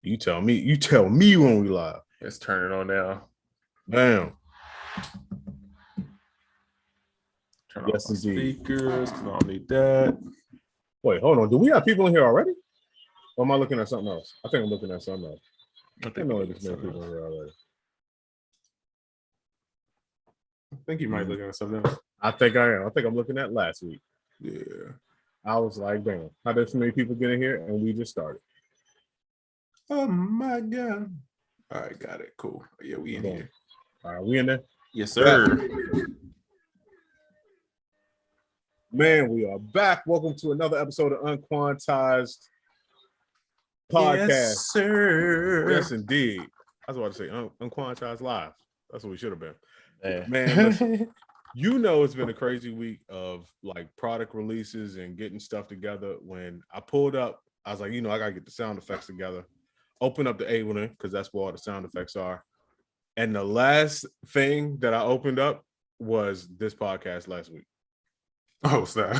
You tell me. You tell me when we live. Let's turn it on now. Bam. Turn Yes, off my indeed. speakers because I don't need that. Wait, hold on. Do we have people in here already? Or am I looking at something else? I think I'm looking at something else. I know there's many people in here already. I think you might be looking at something else. I think I am. I think I'm looking at last week. Yeah. I was like, damn, how did so many people get in here? And we just started. Oh my God. All right, got it. Cool. Yeah, we in here. All right, we in there? Yes, sir. Man, we are back. Welcome to another episode of UnQuantized podcast. Yes, sir. Yes, indeed. I was about to say UnQuantized live. That's what we should have been. Yeah. Man, listen, you know it's been a crazy week of like product releases and getting stuff together. When I pulled up, I was like, I gotta get the sound effects together. Open up the Ableton because that's where all the sound effects are. And the last thing that I opened up was this podcast last week. Oh, snap.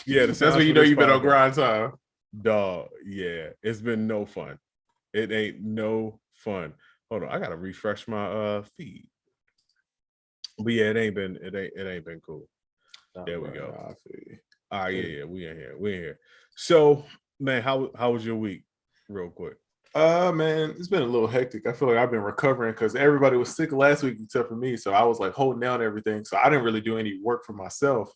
Yeah, that's when you know you've been on grind time. Dog, yeah, it's been no fun. It ain't no fun. Hold on, I gotta refresh my feed. But yeah, it ain't been cool. There we go. All right, yeah, we in here. So, man, how was your week, real quick? Man, it's been a little hectic. I feel like I've been recovering because everybody was sick last week except for me. So I was like holding down everything. So I didn't really do any work for myself.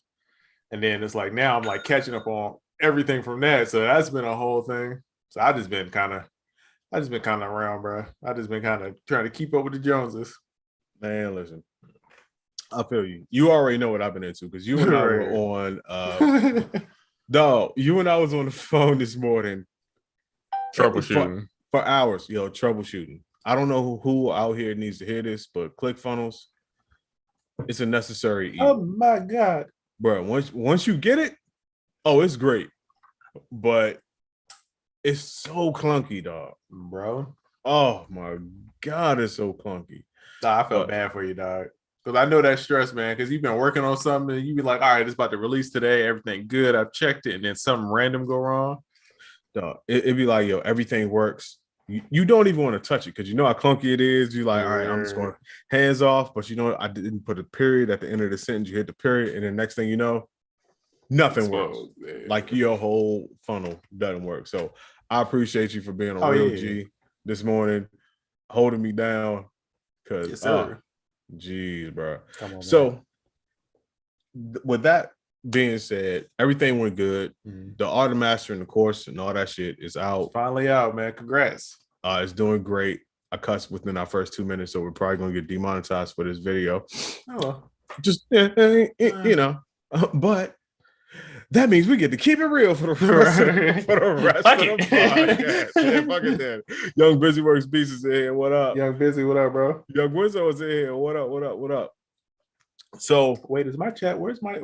And then it's like now I'm like catching up on everything from that. So that's been a whole thing. So I just been kind of around, bro. I just been kind of trying to keep up with the Joneses. Man, listen. I feel you. You already know what I've been into because you and I were on dog, you and I was on the phone this morning. Troubleshooting. For hours, troubleshooting. I don't know who out here needs to hear this, but ClickFunnels, it's a necessary evil. Oh my God. Bro, once you get it, it's great. But it's so clunky, dog. Bro. Oh my God, it's so clunky. Nah, I felt bad for you, dog. Because I know that stress, man, because you've been working on something and you be like, all right, it's about to release today. Everything good. I've checked it. And then something random go wrong. Dog, it'd be like, everything works. You don't even want to touch it because you know how clunky it is. You're like, all right, I'm just going hands off. But I didn't put a period at the end of the sentence. You hit the period. And then next thing you know, nothing works. Like your whole funnel doesn't work. So I appreciate you for being a real G this morning, holding me down. Because, geez, bro. So with that being said, everything went good. The art of mastering the course and all that shit is out. Finally out, man. Congrats. It's doing great. I cussed within our first 2 minutes, so we're probably gonna get demonetized for this video. Just but that means we get to keep it real for the rest of the podcast. Yeah, fuck it then. Young Busy Works Beast is in here. What up? Young Busy, what up, bro? Young Wizzo is in here. What up? So wait, is my chat? Where's my?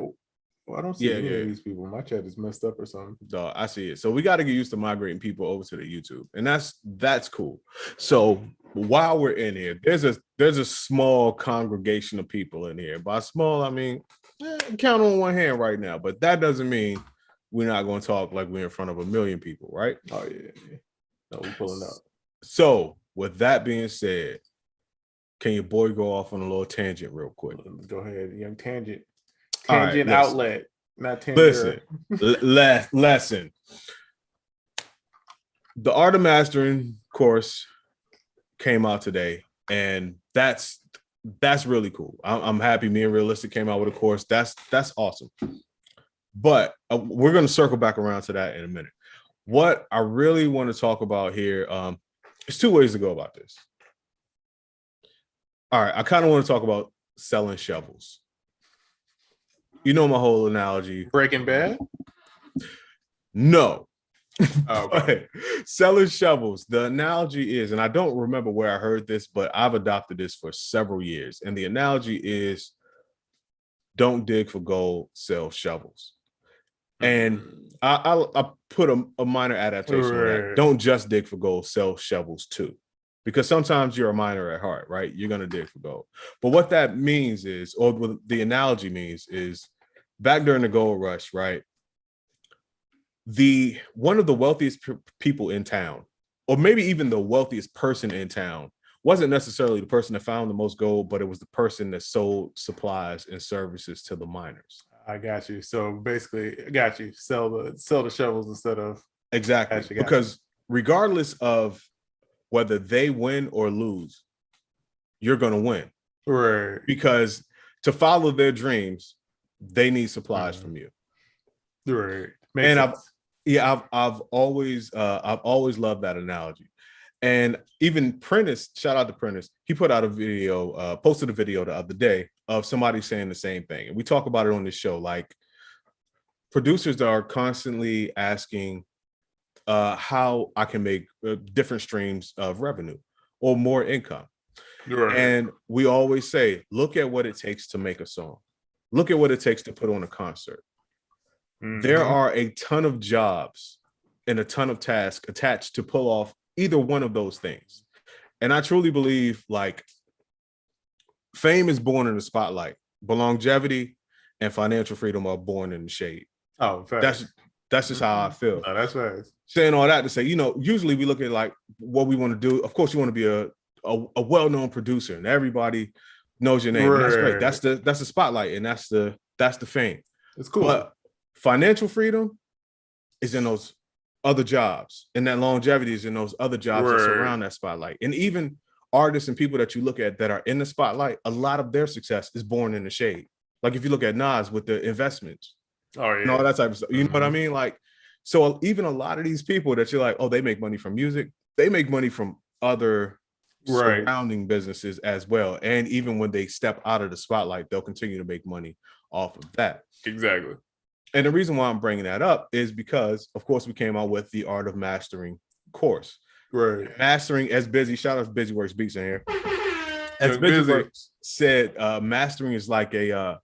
Well, I don't see any of these people. My chat is messed up or something. Dog, I see it. So we got to get used to migrating people over to the YouTube, and that's cool. So while we're in here, there's a small congregation of people in here. By small, I mean count on one hand right now. But that doesn't mean we're not going to talk like we're in front of a million people, right? Oh yeah. No, we're pulling up. So with that being said, can your boy go off on a little tangent real quick? Go ahead, young tangent. Tangent outlet, not tangent. Lesson. The Art of Mastering course came out today, and that's really cool. I'm happy. Me and Realistic came out with a course. That's awesome. But we're going to circle back around to that in a minute. What I really want to talk about here, there's two ways to go about this. All right, I kind of want to talk about selling shovels. You know my whole analogy. Breaking Bad? No. Oh, okay. Selling shovels. The analogy is, and I don't remember where I heard this, but I've adopted this for several years. And the analogy is, don't dig for gold, sell shovels. And I put a minor adaptation on that. Don't just dig for gold, sell shovels too. Because sometimes you're a miner at heart, right? You're going to dig for gold. But what that means is, or what the analogy means is, back during the gold rush, right? One of the wealthiest people in town or maybe even the wealthiest person in town wasn't necessarily the person that found the most gold, but it was the person that sold supplies and services to the miners. I got you. So basically, I got you. Sell the shovels instead of exactly. Gotcha. Because regardless of whether they win or lose, you're gonna win. Right. Because to follow their dreams, they need supplies from you. Right. Makes sense. I've always loved that analogy. And even Prentice, shout out to Prentice, he put out a video, posted a video the other day of somebody saying the same thing. And we talk about it on this show. Like, producers are constantly asking how I can make different streams of revenue or more income. Right. And we always say, look at what it takes to make a song. Look at what it takes to put on a concert. There are a ton of jobs and a ton of tasks attached to pull off either one of those things. And I truly believe, like, fame is born in the spotlight, but longevity and financial freedom are born in the shade. Oh, that's just how I feel. No, that's right. Saying all that to say, usually we look at like what we want to do. Of course, you want to be a well-known producer and everybody knows your name. Right. That's great. That's the spotlight, and that's the fame. It's cool. But financial freedom is in those other jobs, and that longevity is in those other jobs that surround that spotlight. And even artists and people that you look at that are in the spotlight, a lot of their success is born in the shade. Like if you look at Nas with the investments, and all that type of stuff. You know what I mean? Like, so even a lot of these people that you're like, oh, they make money from music, they make money from other surrounding businesses as well. And even when they step out of the spotlight, they'll continue to make money off of that. Exactly. And the reason why I'm bringing that up is because, of course, we came out with the Art of Mastering course. Right. Mastering, as Busy, shout out to Busy Works Beats in here. As Busy Works said, mastering is like it's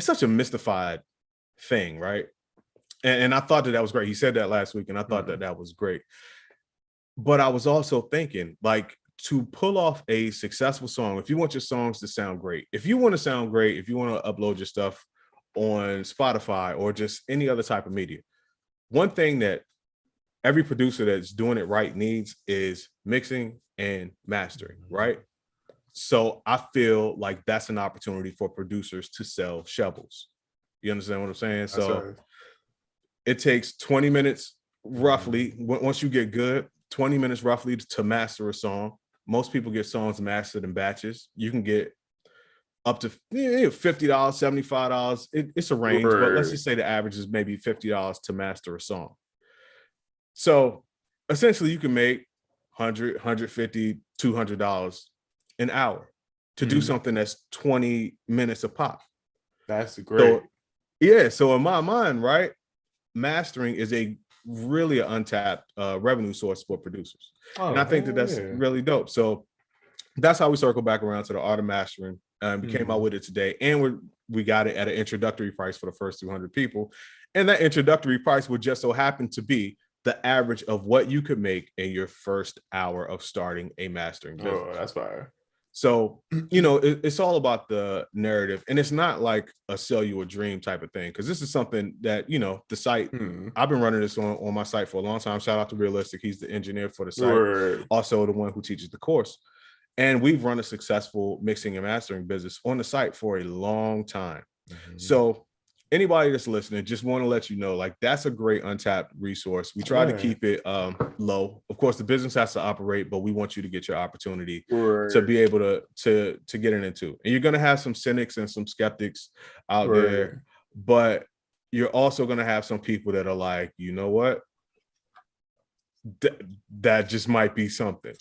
such a mystified thing, right? And I thought that was great. He said that last week, and I thought that was great. But I was also thinking, like, to pull off a successful song, if you want your songs to sound great, if you want to sound great, if you want to upload your stuff on Spotify or just any other type of media, one thing that every producer that's doing it right needs is mixing and mastering, right? So I feel like that's an opportunity for producers to sell shovels. You understand what I'm saying? So it takes 20 minutes roughly, once you get good, 20 minutes roughly to master a song. Most people get songs mastered in batches. You can get up to $50, $75. It's a range, but let's just say the average is maybe $50 to master a song. So essentially you can make $100, $150, $200 an hour to do something that's 20 minutes a pop. That's great. So in my mind, right, mastering is really an untapped revenue source for producers. And I think that's really dope. So that's how we circle back around to the Art of Mastering. We came out with it today, and we got it at an introductory price for the first 200 people. And that introductory price would just so happen to be the average of what you could make in your first hour of starting a mastering business. Oh, that's fire. So, it's all about the narrative, and it's not like a sell you a dream type of thing. Cause this is something that, the site, I've been running this on my site for a long time. Shout out to Realistic. He's the engineer for the site. Also the one who teaches the course. And we've run a successful mixing and mastering business on the site for a long time. So anybody that's listening, just want to let you know, like, that's a great untapped resource. We try to keep it low. Of course, the business has to operate, but we want you to get your opportunity to be able to get it into. And you're going to have some cynics and some skeptics out there, but you're also going to have some people that are like, you know what? That just might be something.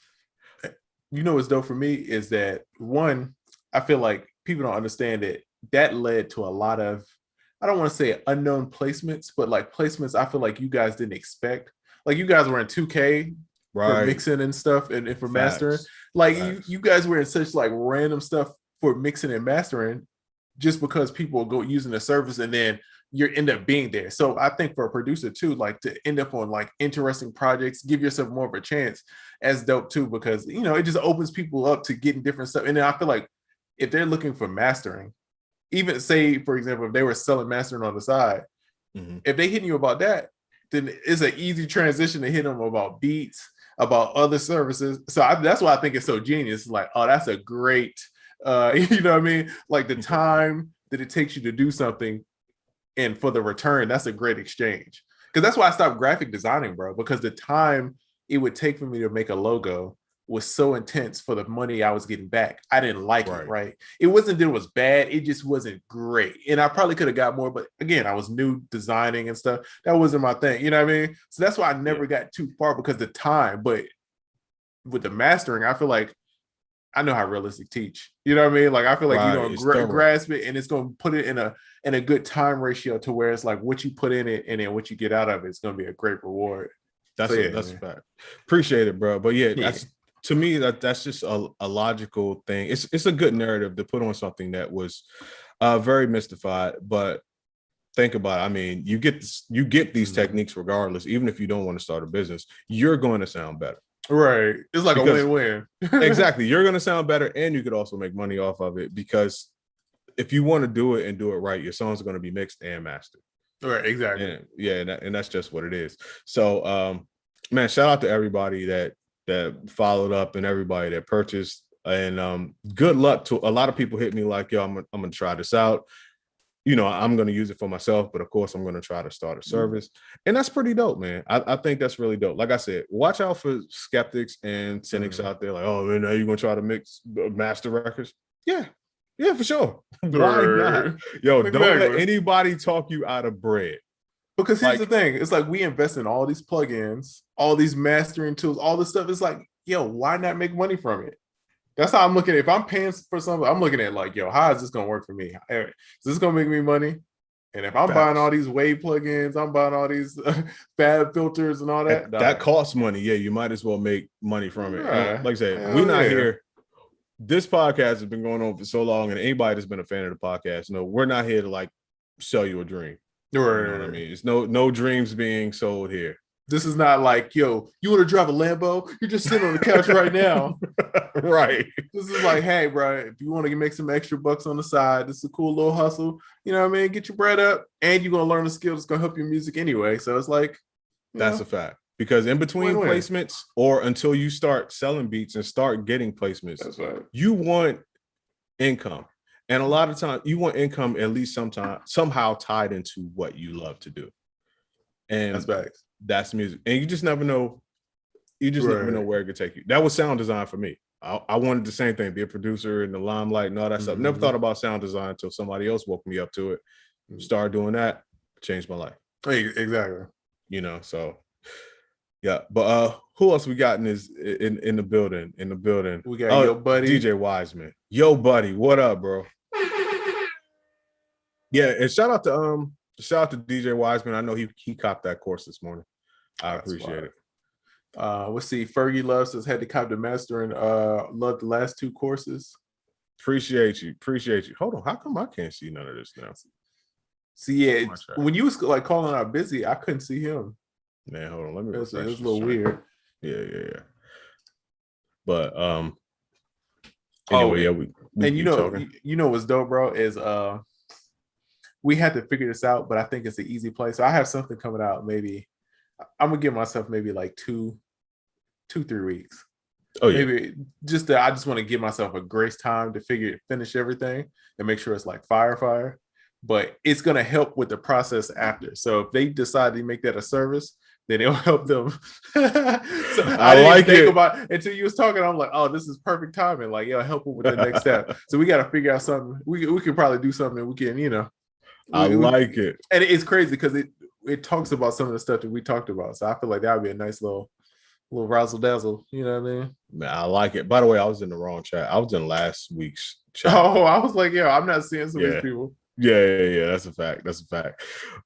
What's dope for me is that, one, I feel like people don't understand that led to a lot of, I don't want to say unknown placements, but like placements I feel like you guys didn't expect. Like, you guys were in 2K for mixing and stuff and for mastering. Like, you guys were in such like random stuff for mixing and mastering just because people go using the service, and then you end up being there. So I think for a producer too, like, to end up on like interesting projects, give yourself more of a chance, as dope too, because it just opens people up to getting different stuff. And then I feel like if they're looking for mastering, even say, for example, if they were selling mastering on the side, if they hitting you about that, then it's an easy transition to hit them about beats, about other services. So that's why I think it's so genius. It's like, oh, that's a great, you know what I mean? Like the time that it takes you to do something, and for the return, that's a great exchange. Because that's why I stopped graphic designing, bro. Because the time it would take for me to make a logo was so intense for the money I was getting back. I didn't like it, right? It wasn't that it was bad, it just wasn't great. And I probably could have got more, but again, I was new designing and stuff. That wasn't my thing. You know what I mean? So that's why I never got too far, because the time. But with the mastering, I feel like I know how realistic teach. You know what I mean? Like I feel like you're gonna grasp it, and it's gonna put it in a good time ratio to where it's like what you put in it and then what you get out of it is gonna be a great reward. That's a fact. Appreciate it, bro. But that's to me that's just a logical thing. It's a good narrative to put on something that was very mystified. But think about it. I mean, you get these techniques regardless, even if you don't want to start a business, you're going to sound better. Right. It's like a win-win. Exactly. You're going to sound better, and you could also make money off of it, because if you want to do it and do it right, your songs are going to be mixed and mastered. Right. Exactly. And that's just what it is. So, man, shout out to everybody that followed up and everybody that purchased. And good luck to a lot of people. Hit me like, yo, I'm going to try this out. You know, I'm going to use it for myself, but of course I'm going to try to start a service. And that's pretty dope, man. I think that's really dope. Like I said, watch out for skeptics and cynics out there. Like, oh, man, are you going to try to master records? Yeah, for sure. Why not? Yo, don't let anybody talk you out of bread. Because here's the thing. It's like we invest in all these plugins, all these mastering tools, all this stuff. It's like, yo, why not make money from it? That's how I'm looking at it. If I'm paying for something, I'm looking at like, yo, how is this going to work for me? Is this going to make me money? And if I'm buying all these wave plugins, I'm buying all these fab filters and all that. That costs money. Yeah, you might as well make money from it. Like I said, we're not here. This podcast has been going on for so long, and anybody that's been a fan of the podcast, we're not here to like sell you a dream. You know what I mean? It's no dreams being sold here. This is not like, yo, you want to drive a Lambo? You're just sitting on the couch right now. Right. This is like, hey, bro, if you want to make some extra bucks on the side, this is a cool little hustle. You know what I mean? Get your bread up, and you're going to learn a skill that's going to help your music anyway. So it's like, that's a fact. Because in between placements, or until you start selling beats and start getting placements, you want income. And a lot of times you want income at least somehow tied into what you love to do. And that's music. And you just never know. You just never know where it could take you. That was sound design for me. I wanted the same thing, be a producer in the limelight and all that stuff. Never thought about sound design until somebody else woke me up to it. Started doing that, changed my life. Exactly. So yeah. But who else we got in the building? We got Yo Buddy. DJ Wiseman. Yo Buddy, what up, bro? Yeah, and shout out to DJ Wiseman. I know he copped that course this morning. I appreciate it. Let's see. Fergie Love says had to cop the master and loved the last two courses. Appreciate you. Hold on, how come I can't see none of this now? See, when you was like calling out busy, I couldn't see him. Man, hold on. Let me. It was a little weird. Yeah. But anyway, and you know what's dope, bro, is we had to figure this out, but I think it's an easy play. So I have something coming out. Maybe I'm gonna give myself maybe like 2-3 weeks. Oh yeah. Maybe I just want to give myself a grace time to finish everything and make sure it's like fire. But it's gonna help with the process after. So if they decide to make that a service, then it'll help them. So I didn't like think about it until you was talking. I'm like, oh, this is perfect timing. Like, help them with the next step. So we got to figure out something. We could probably do something. We can, I like it. And it's crazy because it talks about some of the stuff that we talked about. So I feel like that would be a nice little razzle dazzle. You know what I mean? Man, I like it. By the way, I was in the wrong chat. I was in last week's chat. Oh, I was like, I'm not seeing some of these people. Yeah. That's a fact.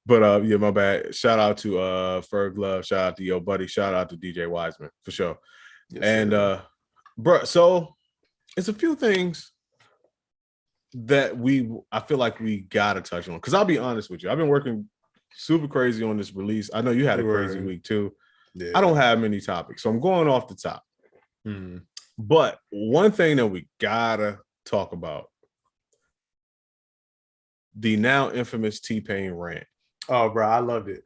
But my bad. Shout out to Ferg Love. Shout out to Yo Buddy. Shout out to DJ Wiseman for sure. Yes, and bro, so it's a few things that I feel like we gotta touch on, because I'll be honest with you, I've been working super crazy on this release. I know you had a crazy week too. Yeah. I don't have many topics, so I'm going off the top. But one thing that we gotta talk about: the now infamous T-Pain rant. Oh, bro, I loved it.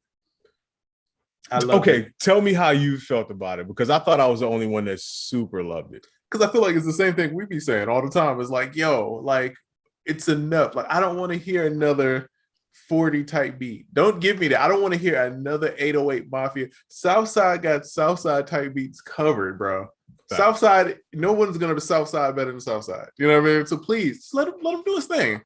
I love it. Tell me how you felt about it, because I thought I was the only one that super loved it. Because I feel like it's the same thing we be saying all the time. It's like, yo, like it's enough. Like I don't want to hear another 40 type beat. Don't give me that. I don't want to hear another 808 Mafia. Southside got Southside type beats covered, bro. Facts. Southside, no one's gonna be Southside better than Southside. You know what I mean? So please just let him do his thing.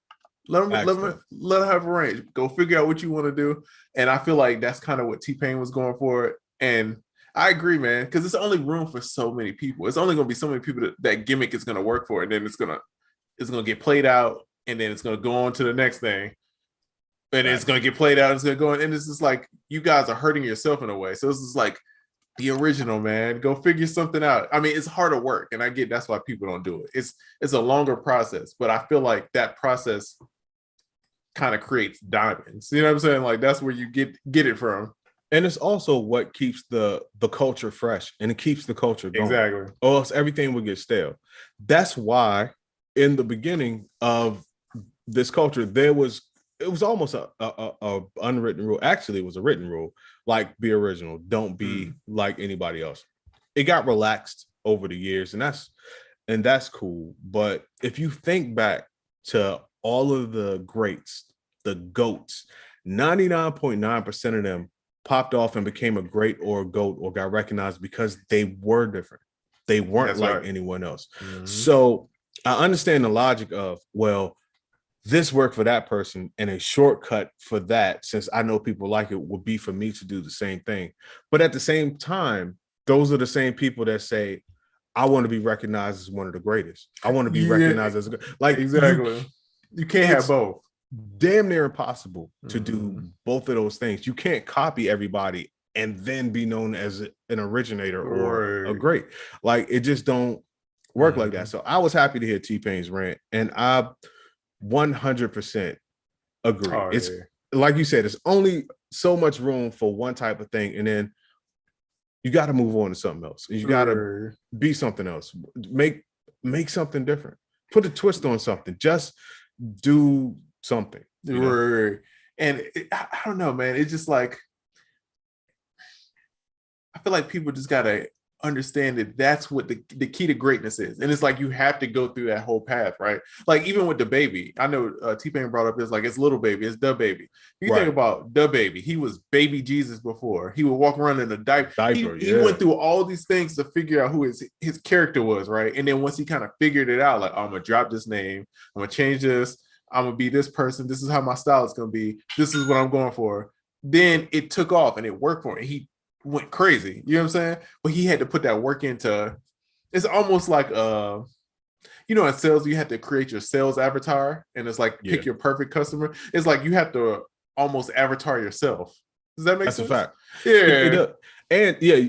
Let him have a range. Go figure out what you want to do. And I feel like that's kind of what T-Pain was going for. And I agree, man, because it's only room for so many people. It's only going to be so many people that gimmick is going to work for, and then it's going to get played out, and then it's going to go on to the next thing, and it's going to get played out, and it's going to go on, and it's just like you guys are hurting yourself in a way. So this is like the original, man. Go figure something out. I mean, it's harder work, and I get that's why people don't do it. It's a longer process, but I feel like that process kind of creates diamonds. You know what I'm saying? Like that's where you get it from. And it's also what keeps the culture fresh, and it keeps the culture going. Exactly. Or else everything would get stale. That's why in the beginning of this culture, it was almost a unwritten rule. Actually, it was a written rule, like be original, don't be like anybody else. It got relaxed over the years, and that's cool. But if you think back to all of the greats, the GOATs, 99.9% of them popped off and became a great or a GOAT or got recognized because they were different. They weren't like anyone else. Mm-hmm. So I understand the logic of, well, this worked for that person, and a shortcut for that, since I know people like it, would be for me to do the same thing. But at the same time, those are the same people that say, I want to be recognized as one of the greatest. I want to be recognized as a good. Like exactly. You can't have both. Damn near impossible to do both of those things. You can't copy everybody and then be known as an originator or a great. Like it just don't work like that. So I was happy to hear T-Pain's rant, and I 100% agree. It's like you said, there's only so much room for one type of thing, and then you got to move on to something else. You got to be something else. Make something different. Put a twist on something. Just do something. And I don't know, man. It's just like I feel like people just gotta understand that that's what the key to greatness is. And it's like you have to go through that whole path, right? Like even with the baby, I know T-Pain brought up, it's like it's little baby, it's the baby. You think about the baby, he was baby Jesus before. He would walk around in a diaper. He went through all these things to figure out who his character was, right? And then once he kind of figured it out, like, oh, I'm gonna drop this name, I'm gonna change this, I'm gonna be this person, this is how my style is gonna be, this is what I'm going for. Then it took off and it worked for him. He went crazy, you know what I'm saying? But he had to put that work into. It's almost like in sales you have to create your sales avatar, and it's like pick your perfect customer. It's like you have to almost avatar yourself. Does that make sense? That's a fact.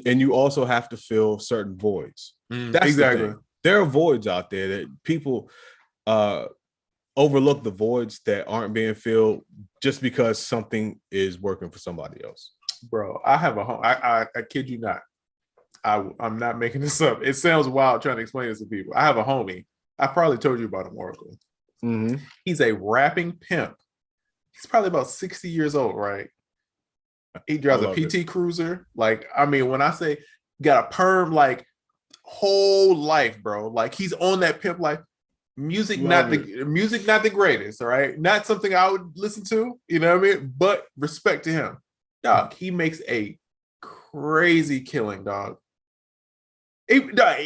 And you also have to fill certain voids. That's exactly. There are voids out there that people overlook, the voids that aren't being filled just because something is working for somebody else. Bro, I have a home. I kid you not. I'm not making this up. It sounds wild trying to explain this to people. I have a homie. I probably told you about him, Oracle. Mm-hmm. He's a rapping pimp. He's probably about 60 years old, right? He drives a PT Cruiser. Like, I mean, when I say got a perm, like whole life, bro. Like he's on that pimp life. Music not the greatest, all right? Not something I would listen to, you know what I mean? But respect to him. Dog, he makes a crazy killing, dog. But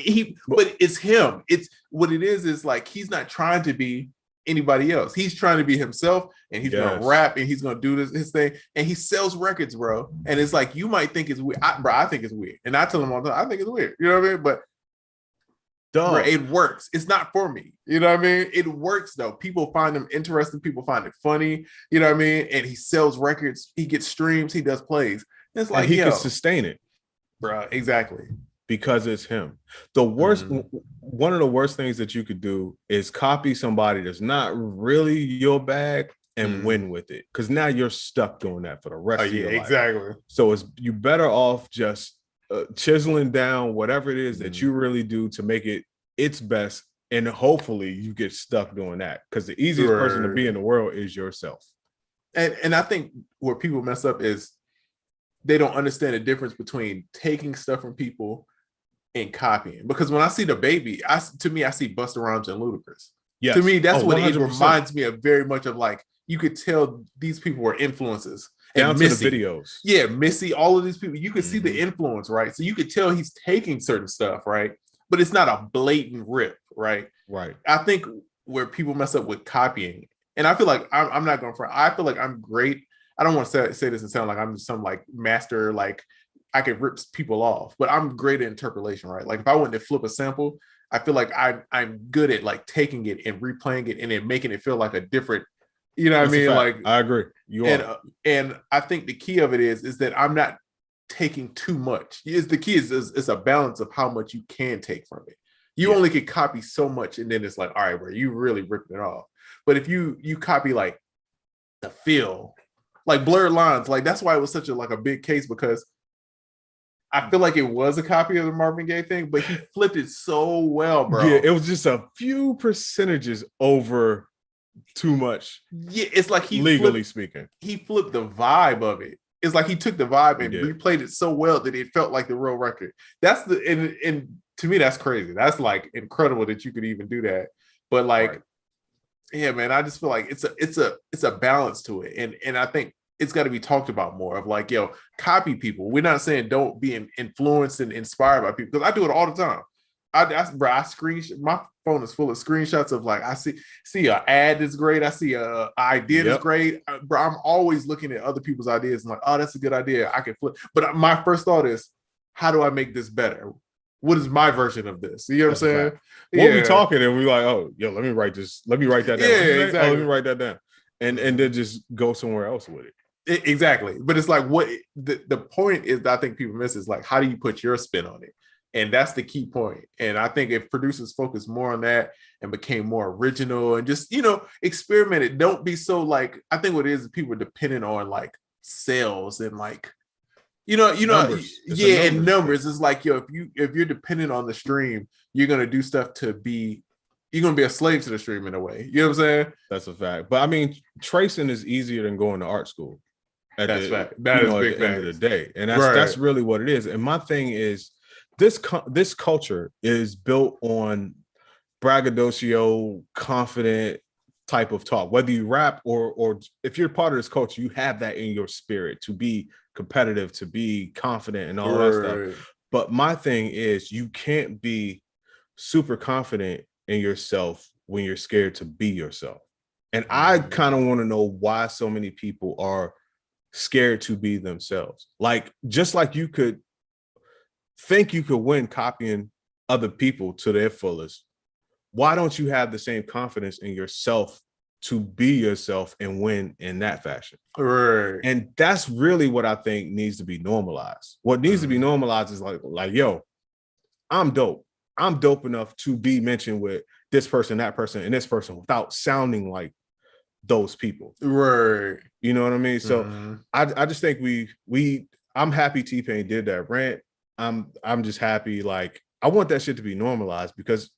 it's him. It's what it is like he's not trying to be anybody else. He's trying to be himself, and he's gonna rap, and he's gonna do his thing, and he sells records, bro. And it's like you might think it's weird, I think it's weird, and I tell him all the time, I think it's weird. You know what I mean? But bro, it works. It's not for me. You know what I mean? It works though. People find him interesting. People find it funny. You know what I mean? And he sells records. He gets streams. He does plays. It's like he can sustain it, bro. Exactly. Because it's him. The worst, one of the worst things that you could do is copy somebody that's not really your bag and win with it. Because now you're stuck doing that for the rest of your life. Exactly. So you better off just chiseling down whatever it is that you really do to make it its best, and hopefully you get stuck doing that, because the easiest person to be in the world is yourself. And I think where people mess up is they don't understand the difference between taking stuff from people and copying. Because when I see the baby, to me, I see Busta Rhymes and Ludacris. Yes. To me, that's what 100%. it reminds me of very much of. Like, you could tell these people were influences. Down and to Missy, the videos. Yeah, Missy, all of these people, you could see the influence, right? So you could tell he's taking certain stuff, right? But it's not a blatant rip, right? Right. I think where people mess up with copying, and I feel like I'm not going for, I feel like I'm great. I don't want to say this and sound like I'm some like master, like I could rip people off, but I'm great at interpolation, right? Like if I wanted to flip a sample, I feel like I'm good at like taking it and replaying it and then making it feel like a different, you know what I mean? Like, I agree. You are. And I think the key of it is that I'm not taking too much. The key is a balance of how much you can take from it. You only can copy so much, and then it's like, all right, bro, you really ripping it off. But if you copy like the feel, like Blurred Lines, like that's why it was such a big case, because I feel like it was a copy of the Marvin Gaye thing, but he flipped it so well, bro. Yeah, it was just a few percentages over too much. Yeah, it's like legally speaking, he flipped the vibe of it. It's like he took the vibe and replayed it so well that it felt like the real record. That's and to me, that's crazy. That's like incredible that you could even do that. But like, yeah, man, I just feel like it's a balance to it, and I think it's got to be talked about more. Of like, yo, copy people. We're not saying don't be influenced and inspired by people, because I do it all the time. I screenshot, my phone is full of screenshots of like, I see an ad that's great. I see a idea that's great. Bro, I'm always looking at other people's ideas and like, oh, that's a good idea. I can flip. But my first thought is, how do I make this better? What is my version of this? You know what I'm saying? We'll be talking and we're like, oh, yo, let me write this. Let me write that down. Yeah, exactly. Oh, let me write that down. And then just go somewhere else with it. Exactly. But it's like, what the point is that I think people miss is like, how do you put your spin on it? And that's the key point. And I think if producers focus more on that and became more original and just, experimented, don't be so like, I think what it is people are dependent on like sales and like, numbers. And numbers. It's like, yo, if you're dependent on the stream, you're going to do stuff you're going to be a slave to the stream in a way. You know what I'm saying? That's a fact. But I mean, tracing is easier than going to art school. That's fact. That is big at the end of the day. And that's really what it is. And my thing is, this culture is built on braggadocio, confident type of talk. Whether you rap or if you're part of this culture, you have that in your spirit to be competitive, to be confident and all that stuff. But my thing is, you can't be super confident in yourself when you're scared to be yourself. And I kind of want to know why so many people are scared to be themselves. Like, just like you could think you could win copying other people to their fullest, why don't you have the same confidence in yourself to be yourself and win in that fashion? And that's really what I think needs to be normalized. What needs to be normalized is like, yo, I'm dope. I'm dope enough to be mentioned with this person, that person, and this person without sounding like those people. You know what I mean? So I just think I'm happy T-Pain did that rant. I'm just happy. Like, I want that shit to be normalized, because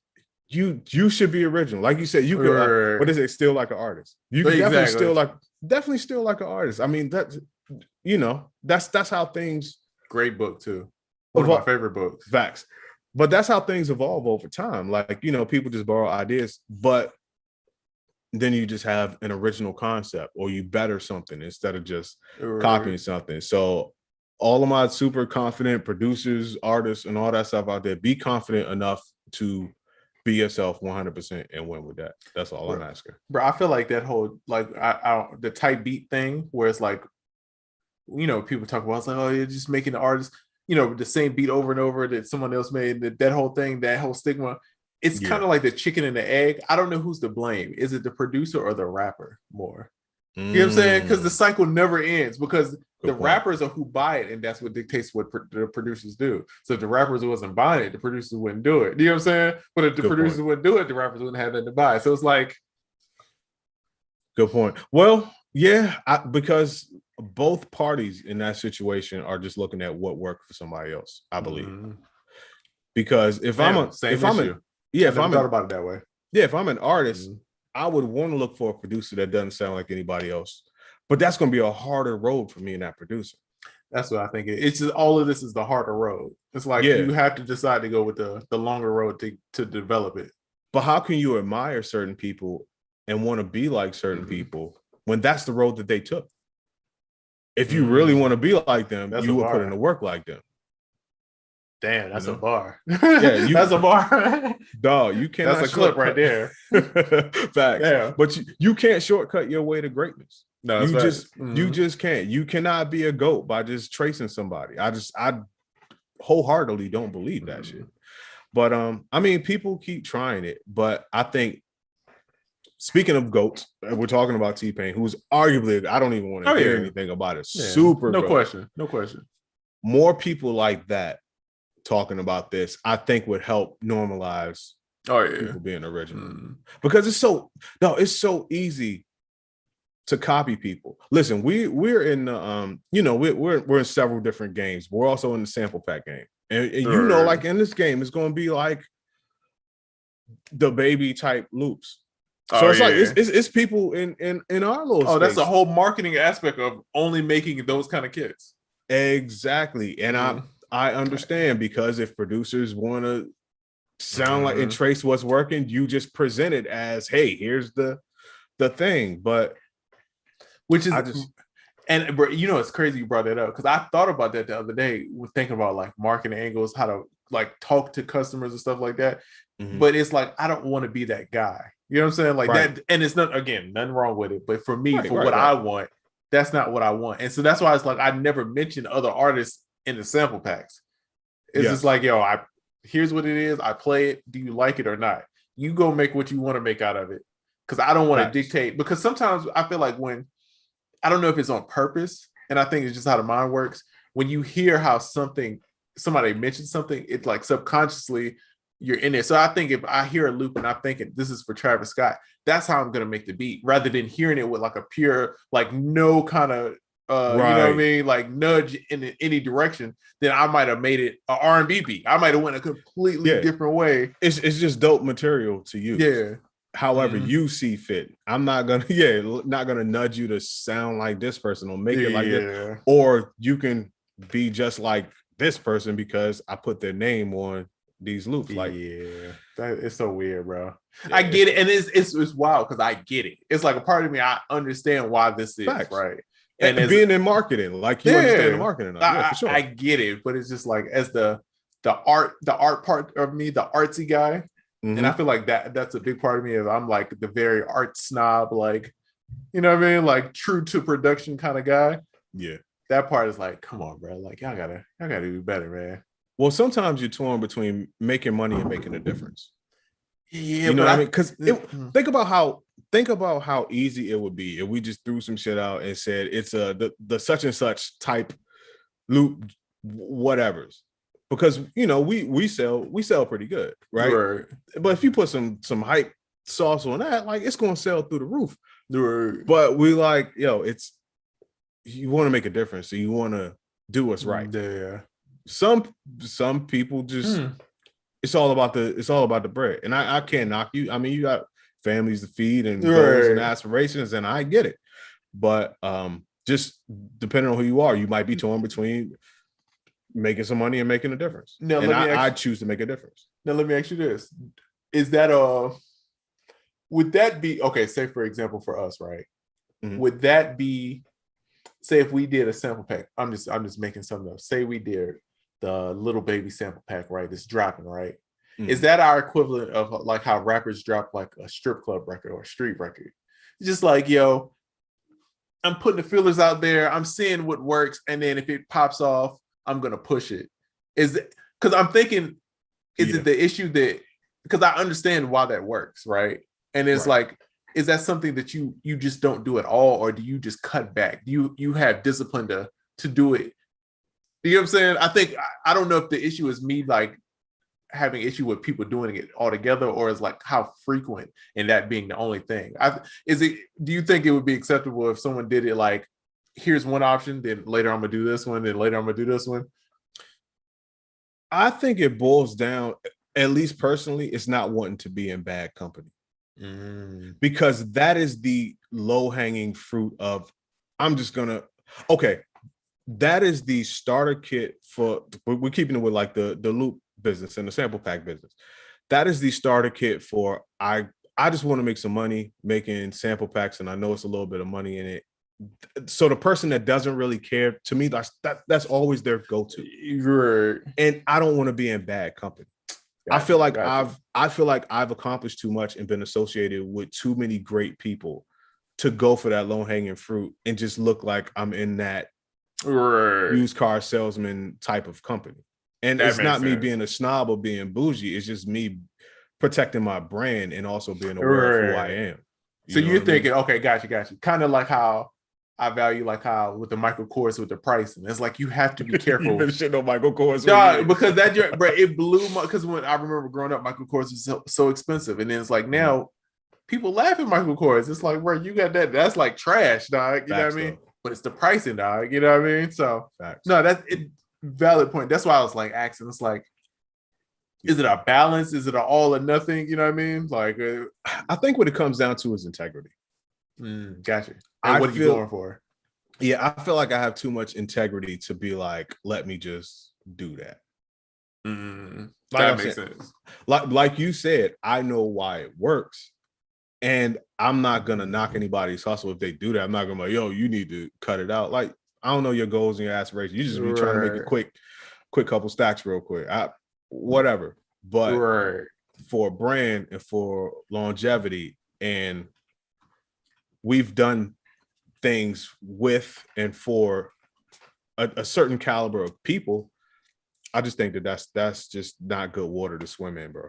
you should be original. Like you said, you could what is it? Still like an artist. You can definitely still like an artist. I mean, that's how things. Great book too. One of my favorite books. Facts. But that's how things evolve over time. Like, people just borrow ideas, but then you just have an original concept, or you better something instead of just copying something. So all of my super confident producers, artists, and all that stuff out there, be confident enough to be yourself 100% and win with that. That's all I'm asking. Bro, I feel like that whole, like, the type beat thing, where it's like, people talk about, it's like, oh, you're just making the artist, the same beat over and over that someone else made, that whole thing, that whole stigma. It's kind of like the chicken and the egg. I don't know who's to blame. Is it the producer or the rapper more? You know what I'm saying? Because the cycle never ends, because rappers are who buy it, and that's what dictates what the producers do. So if the rappers wasn't buying it, the producers wouldn't do it. You know what I'm saying? But if the producers wouldn't do it, the rappers wouldn't have nothing to buy. So it's like, good point. Well, yeah, because both parties in that situation are just looking at what worked for somebody else, I believe. Because if I'm an artist, I would want to look for a producer that doesn't sound like anybody else. But that's going to be a harder road for me and that producer. That's what I think. It's just all of this is the harder road. It's like you have to decide to go with the longer road to develop it. But how can you admire certain people and want to be like certain people when that's the road that they took? If you really want to be like them, you will put in the work like them. Damn, that's a bar. Yeah, that's a bar. Dog, you cannot. That's a clip right there. Facts. Damn. But you can't shortcut your way to greatness. No, you just can't. You cannot be a GOAT by just tracing somebody. I wholeheartedly don't believe that shit. But I mean, people keep trying it. But I think, speaking of GOATs, we're talking about T-Pain, who's arguably, I don't even want to hear anything about it. Yeah. Super no GOAT. No question. More people like that talking about this, I think, would help normalize people being original. Because it's so easy to copy people. Listen, we're in the we're in several different games. We're also in the sample pack game. And you know, like in this game, it's going to be like the baby type loops. So it's like it's people in our little space. That's a whole marketing aspect of only making those kind of kits. Exactly. And I understand, because if producers want to sound like and trace what's working, you just present it as, hey, here's the thing. But which is and you know, it's crazy you brought that up, because I thought about that the other day with thinking about like marketing angles, how to like talk to customers and stuff like that. But it's like, I don't want to be that guy. You know what I'm saying? Like that, and it's not, again, nothing wrong with it. But for me, I want, that's not what I want. And so that's why it's like I never mentioned other artists in the sample packs. It's just like, yo, here's what it is. I play it. Do you like it or not? You go make what you want to make out of it. Because I don't want to dictate. Because sometimes I feel like when, I don't know if it's on purpose, and I think it's just how the mind works. When you hear how somebody mentions something, it's like subconsciously you're in it. So I think if I hear a loop and I'm thinking this is for Travis Scott, that's how I'm going to make the beat, rather than hearing it with like a pure, like no kind of, you know what I mean? Like nudge in any direction. Then I might have made it an R&B beat. I might have went a completely different way. It's just dope material to use. Yeah. However you see fit. I'm not gonna nudge you to sound like this person or make it like this. Or you can be just like this person because I put their name on these loops. Like, it's so weird, bro. I get it, and it's wild because I get it. It's like a part of me, I understand why this is right. And being in marketing, like you understand the marketing. For sure. I get it, but it's just like, as the art part of me, the artsy guy. And I feel like that's a big part of me. Is I'm like the very art snob, like, you know what I mean? Like true to production kind of guy. Yeah. That part is like, come on, bro. Like y'all gotta do better, man. Well, sometimes you're torn between making money and making a difference. Yeah, you know what I mean? Because think about how easy it would be if we just threw some shit out and said it's the such and such type loop, whatever's. Because you know we sell pretty good, right? But if you put some hype sauce on that, like it's gonna sell through the roof. But we like, you want to make a difference, so you want to do what's right. Yeah. Some people just it's all about the bread, and I can't knock you. I mean, you got families to feed and goals and aspirations, and I get it. But just depending on who you are, you might be torn between making some money and making a difference. Now, I choose to make a difference. Now, let me ask you this: is that would that be okay? Say, for example, for us, right? Would that be, say, if we did a sample pack? I'm just making something up. Say we did the Little Baby sample pack, right? It's dropping, right? Is that our equivalent of like how rappers drop like a strip club record or a street record? It's just like, yo, I'm putting the feelers out there. I'm seeing what works, and then if it pops off, I'm gonna push it. Is it because I'm thinking, is it the issue that, because I understand why that works, right? And it's like, is that something that you just don't do at all, or do you just cut back? Do you have discipline to do it? You know what I'm saying? I think I don't know if the issue is me like having issue with people doing it all together, or is like how frequent and that being the only thing. Do you think it would be acceptable if someone did it like, here's one option, then later I'm gonna do this one, then later I'm gonna do this one? I think it boils down, at least personally, it's not wanting to be in bad company. Because that is the low-hanging fruit of, I'm just gonna, okay, that is the starter kit for, we're keeping it with like the loop business and the sample pack business. That is the starter kit for, I just want to make some money making sample packs, and I know it's a little bit of money in it. So the person that doesn't really care, to me, that's always their go-to. Right. And I don't want to be in bad company. I feel like I've accomplished too much and been associated with too many great people to go for that low-hanging fruit and just look like I'm in that used car salesman type of company. And it's not me being a snob or being bougie. It's just me protecting my brand and also being aware of who I am. So you're thinking, okay, got you. Kind of like how I value, like how with the Michael Kors with the pricing, it's like you have to be careful. You've been shitting on Michael Kors, because that, bro, it blew my. Because when I remember growing up, Michael Kors was so expensive, and then it's like now people laugh at Michael Kors. It's like, bro, you got that? That's like trash, dog. You know what I mean? But it's the pricing, dog. You know what I mean? So no, that's it. Valid point. That's why I was like asking. It's like, is it a balance? Is it an all or nothing? You know what I mean? Like, I think what it comes down to is integrity. Gotcha. And what are you going for? Yeah, I feel like I have too much integrity to be like, let me just do that. That makes sense. Like you said, I know why it works. And I'm not gonna knock anybody's hustle if they do that. I'm not gonna be like, yo, you need to cut it out. Like, I don't know your goals and your aspirations. You just be trying to make a quick couple stacks real quick. Whatever. But for a brand and for longevity, and we've done things with and for a certain caliber of people, I just think that's just not good water to swim in, bro.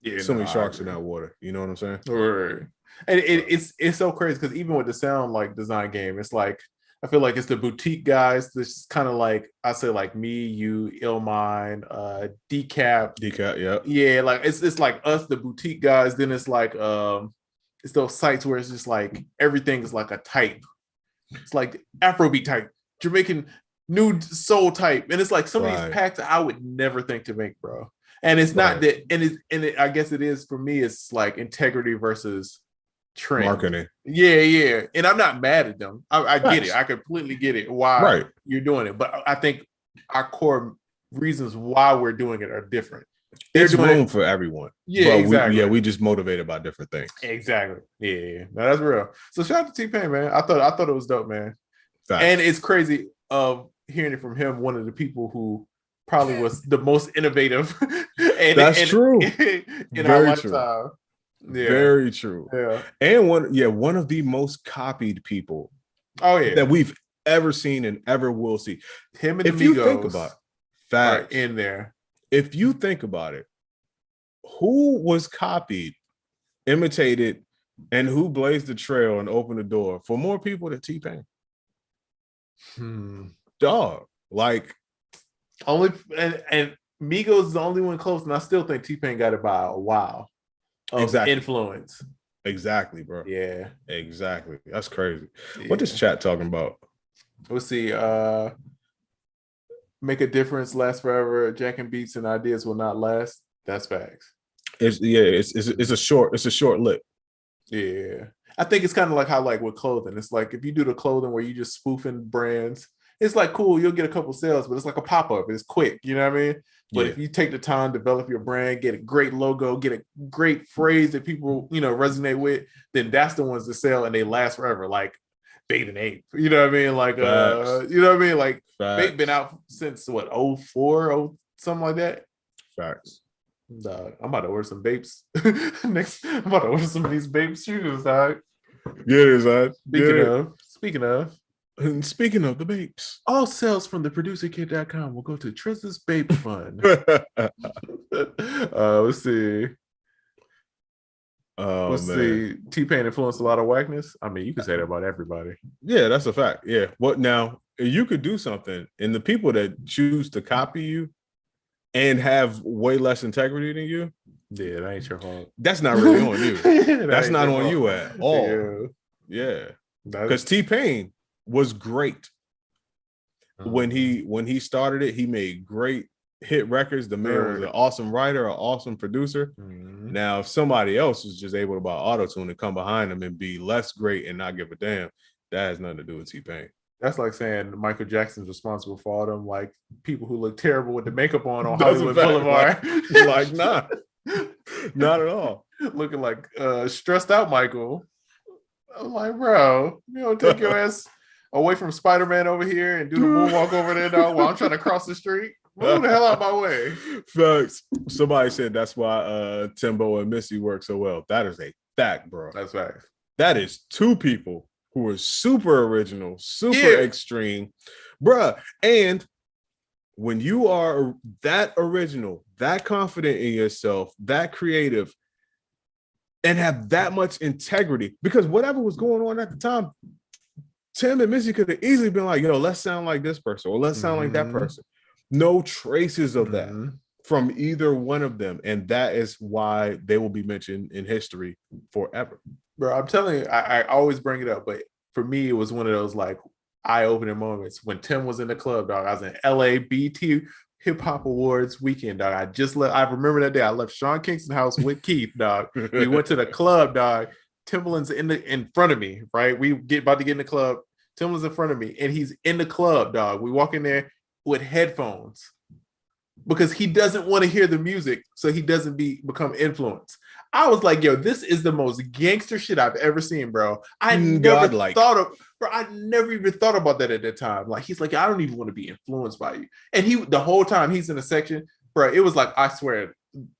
Yeah, so many sharks in that water. You know what I'm saying? Right. And it's so crazy because even with the sound like design game, it's like I feel like it's the boutique guys. This kind of like I say like me, you, Illmind, Decap, yeah. Like it's like us, the boutique guys. Then it's like it's those sites where it's just like everything is like a type. It's like Afrobeat type, Jamaican new soul type, and it's like some of these packs I would never think to make, bro. And it's not that, and I guess it is for me. It's like integrity versus trend. Marketing. Yeah. And I'm not mad at them. I get it. I completely get it. Why you're doing it, but I think our core reasons why we're doing it are different. There's room for everyone. Yeah, exactly. We just motivated by different things. Exactly. Yeah. No, that's real. So shout out to T-Pain, man. I thought it was dope, man. Facts. And it's crazy of hearing it from him, one of the people who probably was the most innovative. That's true. In our lifetime. Yeah. Very true. Yeah. And one of the most copied people that we've ever seen and ever will see. Him and if you think about it, facts in there. If you think about it, who was copied, imitated, and who blazed the trail and opened the door for more people than T-Pain? Dog. Like only and Migos is the only one close, and I still think T-Pain got it by a while of influence. Exactly, bro. Yeah. Exactly. That's crazy. Yeah. What is chat talking about? Let's see. Make a difference, last forever. Jacking beats and ideas will not last. That's facts. It's a short lip. Yeah. I think it's kind of like how like with clothing. It's like if you do the clothing where you just spoofing brands, it's like cool, you'll get a couple sales, but it's like a pop-up. It's quick, you know what I mean? But if you take the time, develop your brand, get a great logo, get a great phrase that people, resonate with, then that's the ones that sell and they last forever. Like Bait and Ape, you know what I mean? Like, you know what I mean? Like Bait been out since what, 04, something like that? Facts. I'm about to order some Bapes. Next, I'm about to order some of these Bape shoes, dog. Yeah, it is, dog. Speaking of the Bapes, all sales from the producerkit.com will go to Triza's Bape Fund. Let's see. Let's see. T-Pain influenced a lot of whackness. I mean, you can say that about everybody. Yeah, that's a fact. Yeah. What now? You could do something, and the people that choose to copy you and have way less integrity than you, yeah, that ain't your fault. That's not really on you. That's not on you at all. Yeah. Because T-Pain was great. When he started it, he made great hit records. The man was an awesome writer, an awesome producer. Now, if somebody else was just able to buy auto-tune and come behind him and be less great and not give a damn, that has nothing to do with T-Pain. That's like saying Michael Jackson's responsible for all them like people who look terrible with the makeup on That's Hollywood a fact. Boulevard. Like, nah, not at all. Looking like stressed out Michael. I'm like, bro, you don't take your ass away from Spider-Man over here and do the moonwalk over there, dog, while I'm trying to cross the street. Move the hell out my way. Facts. Somebody said that's why Timbo and Missy work so well. That is a fact, bro. That's facts. That is two people who are super original, super extreme, bruh. And when you are that original, that confident in yourself, that creative, and have that much integrity, because whatever was going on at the time, Tim and Missy could have easily been like, yo, let's sound like this person, or let's sound like that person. No traces of that from either one of them. And that is why they will be mentioned in history forever. Bro, I'm telling you, I always bring it up, but for me, it was one of those like eye-opening moments when Tim was in the club, dog. I was in LA BT Hip Hop Awards weekend, dog. I remember that day. I left Sean Kingston house with Keith, dog. We went to the club, dog. Timbaland's in front of me, right? We about to get in the club. Timbaland's in front of me, and he's in the club, dog. We walk in there with headphones because he doesn't want to hear the music, so he doesn't become influenced. I was like, yo, this is the most gangster shit I've ever seen, bro. I never even thought about that at that time. Like, he's like, I don't even want to be influenced by you. And the whole time he's in the section, bro, it was like, I swear,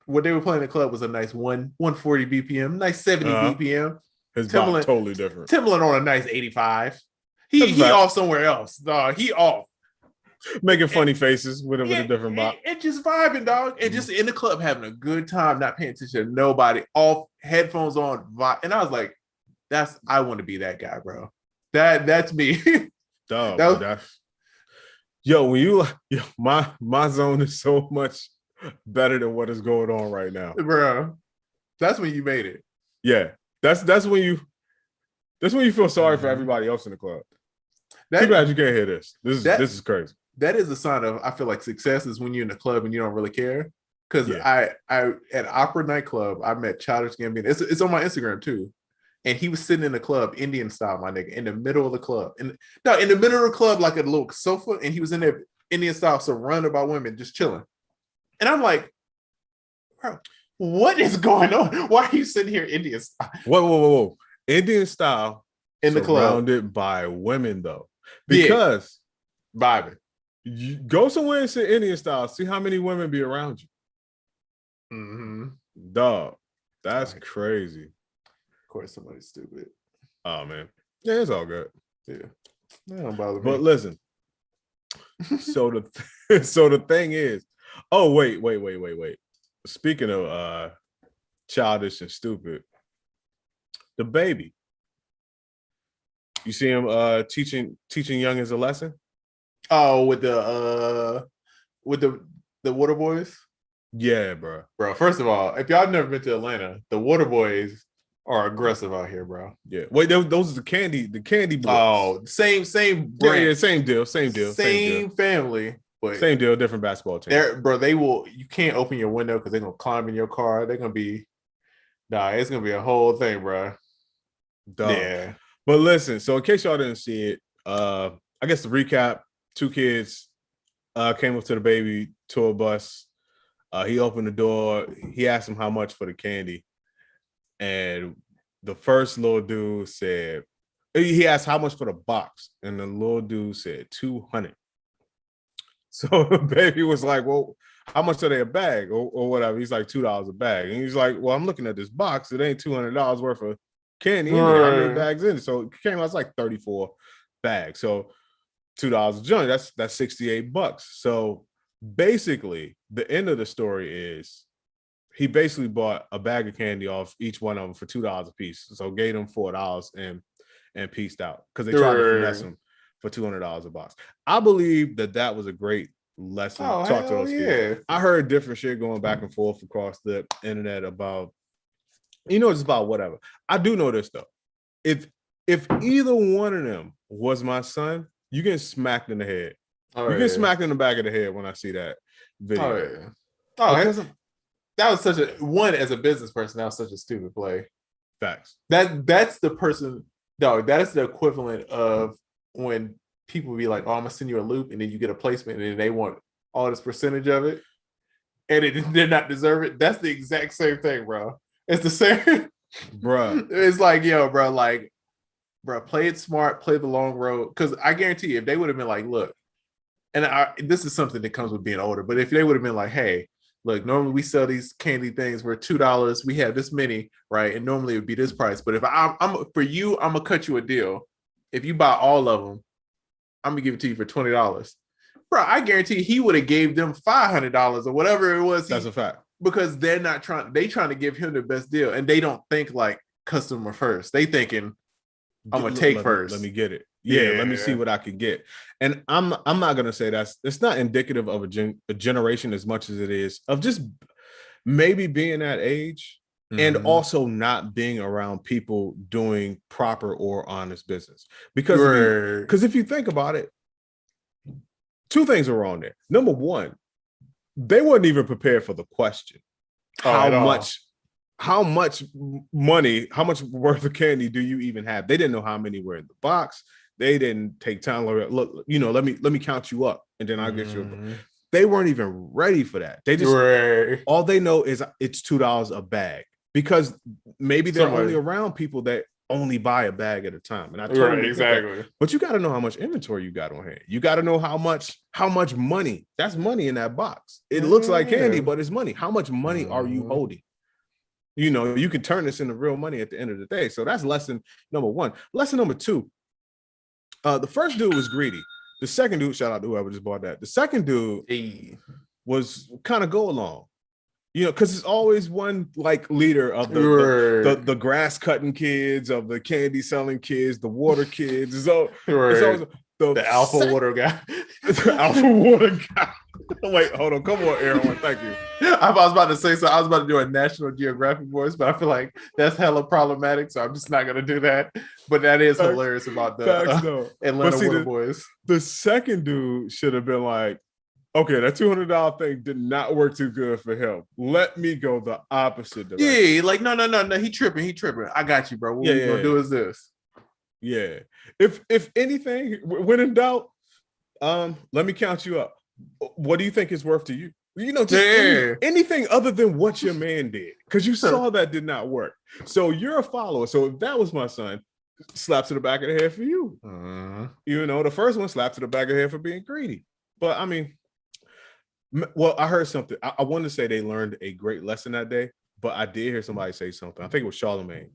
what they were playing in the club was a nice 140 BPM, nice 70 BPM. His Timbaland totally different. Timbaland on a nice 85. He off somewhere else, dog. He off. Making funny faces with a different bop. And just vibing, dog. And just in the club having a good time, not paying attention to nobody, off, headphones on, vibe. And I was like, I want to be that guy, bro. That's me. Dog, my zone is so much better than what is going on right now. Bro, that's when you made it. Yeah. That's when you feel sorry for everybody else in the club. Too bad you can't hear this. This is crazy. That is a sign of, I feel like, success is when you're in the club and you don't really care. Because I at Opera nightclub, I met Childish Gambino. It's on my Instagram too. And he was sitting in the club, Indian style, my nigga, in the middle of the club. In the middle of the club, like a little sofa, and he was in there Indian style, surrounded by women, just chilling. And I'm like, bro, what is going on? Why are you sitting here Indian style? Whoa. Indian style in the club. Surrounded by women, though. Because vibing. You go somewhere and sit Indian style, see how many women be around you. Dog, that's crazy. Of course, somebody's stupid. Oh man, yeah, it's all good. Yeah, that don't bother me. But listen, so the thing is, oh wait. Speaking of childish and stupid, the baby. You see him teaching youngins a lesson. Oh, with the Water Boys? Yeah, bro. Bro, first of all, if y'all never been to Atlanta, the Water Boys are aggressive out here, bro. Yeah. Wait, those are the candy boys. Oh, same brand. Yeah, same deal. Same family. But same deal, different basketball team. Bro, you can't open your window because they're gonna climb in your car. They're gonna be it's gonna be a whole thing, bro. Dog. Yeah. But listen, so in case y'all didn't see it, I guess the recap, 2 kids came up to the baby tour bus. He opened the door. He asked him how much for the candy. And the first little dude said, he asked how much for the box. And the little dude said $200. So the baby was like, well, how much are they a bag or whatever? He's like, $2 a bag. And he's like, well, I'm looking at this box. It ain't $200 worth of candy in there. How many bags in it? So it came out like 34 bags. So $2 a joint, that's $68. So basically, the end of the story is he basically bought a bag of candy off each one of them for $2 a piece. So gave them $4 and pieced out because they tried to finesse him for $200 a box. I believe that was a great lesson. Talk to those kids. I heard different shit going back and forth across the internet about, it's about whatever. I do know this though. If either one of them was my son, you get smacked in the head. You get smacked in the back of the head when I see that video. That was such as a business person, that was such a stupid play. Facts. That's the person, dog. That is the equivalent of when people be like, "Oh, I'm gonna send you a loop," and then you get a placement, and then they want all this percentage of it, and it did not deserve it. That's the exact same thing, bro. It's the same, bruh. It's like, yo, bro, like, bro, play it smart, play the long road. Because I guarantee you, if they would have been like, look, and this is something that comes with being older, but if they would have been like, hey, look, normally we sell these candy things for $2. We have this many, right? And normally it would be this price. But if I'm for you, I'm gonna cut you a deal. If you buy all of them, I'm gonna give it to you for $20. Bro, I guarantee he would have gave them $500 or whatever it was. That's a fact. Because they're not trying to give him the best deal, and they don't think like customer first. They thinking, I'm gonna take first. Let me get it. Yeah, let me see what I can get. And I'm not gonna say it's not indicative of a generation as much as it is of just maybe being that age and also not being around people doing proper or honest business. Because if you think about it, two things are wrong there. Number one, they weren't even prepared for the question. How much money, how much worth of candy do you even have? They didn't know how many were in the box. They didn't take time. Look, let me count you up, and then I'll get you. They weren't even ready for that. They just all they know is it's $2 a bag, because maybe they're only around people that only buy a bag at a time. And I totally exactly. But you got to know how much inventory you got on hand. You got to know how much money. That's money in that box. It looks like candy, but it's money. How much money are you holding? You can turn this into real money at the end of the day. So that's lesson number one. Lesson number two. The first dude was greedy. The second dude, shout out to whoever just bought that. The second dude was kind of go along. Because it's always one like leader of the grass cutting kids, of the candy selling kids, the water kids. It's always the alpha water guy. The alpha water guy. Wait, hold on. Come on, Aaron. Thank you. I was about to say so. I was about to do a National Geographic voice, but I feel like that's hella problematic, so I'm just not gonna do that. But that is hilarious about the Atlanta Water Boys. The second dude should have been like, okay, that $200 thing did not work too good for him. Let me go the opposite direction. Yeah, like no. He tripping. I got you, bro. What we gonna do is this. Yeah. If anything, when in doubt, let me count you up. What do you think it's worth to you? Anything other than what your man did, because you saw that did not work. So you're a follower. So if that was my son, slap to the back of the head for you. The first one slapped to the back of the head for being greedy. But I mean, well, I heard something. I wanted to say they learned a great lesson that day, but I did hear somebody say something. I think it was Charlamagne,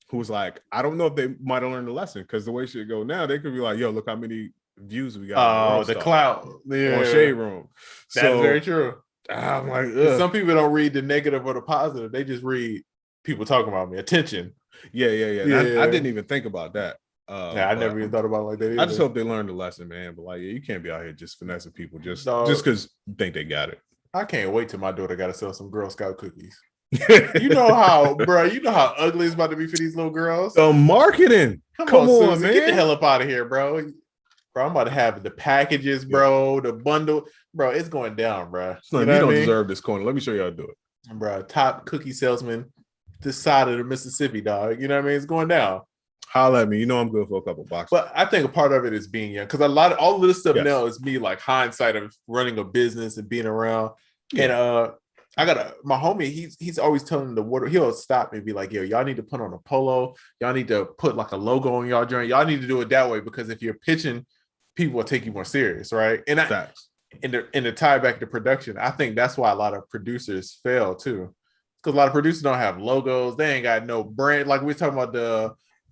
who was like, I don't know if they might have learned the lesson, because the way shit go now, they could be like, yo, look how many views we got. Oh, the clout. On Shade Room. That's very true. I'm like, some people don't read the negative or the positive. They just read people talking about me. Attention. Yeah. I didn't even think about that. I never even thought about it like that either. I just hope they learned the lesson, man. But like, you can't be out here just finessing people just because you think they got it. I can't wait till my daughter got to sell some Girl Scout cookies. You know how ugly it's about to be for these little girls. The marketing. Come on, Susan, man. Get the hell up out of here, bro. Bro, I'm about to have the packages, bro, the bundle. Bro, it's going down, bro. You don't deserve this corner. Let me show you how to do it. Bro, top cookie salesman this side of the Mississippi, dog. You know what I mean? It's going down. Holla at me. I'm good for a couple boxes. But I think a part of it is being young, because all of this stuff now is me like hindsight of running a business and being around. Yeah. And I got my homie, he's always telling the water, he'll stop and be like, yo, y'all need to put on a polo, y'all need to put like a logo on y'all joint, y'all need to do it that way, because if you're pitching, people will take you more serious, right? And to tie back to production, I think that's why a lot of producers fail too, because a lot of producers don't have logos, they ain't got no brand. Like we're talking about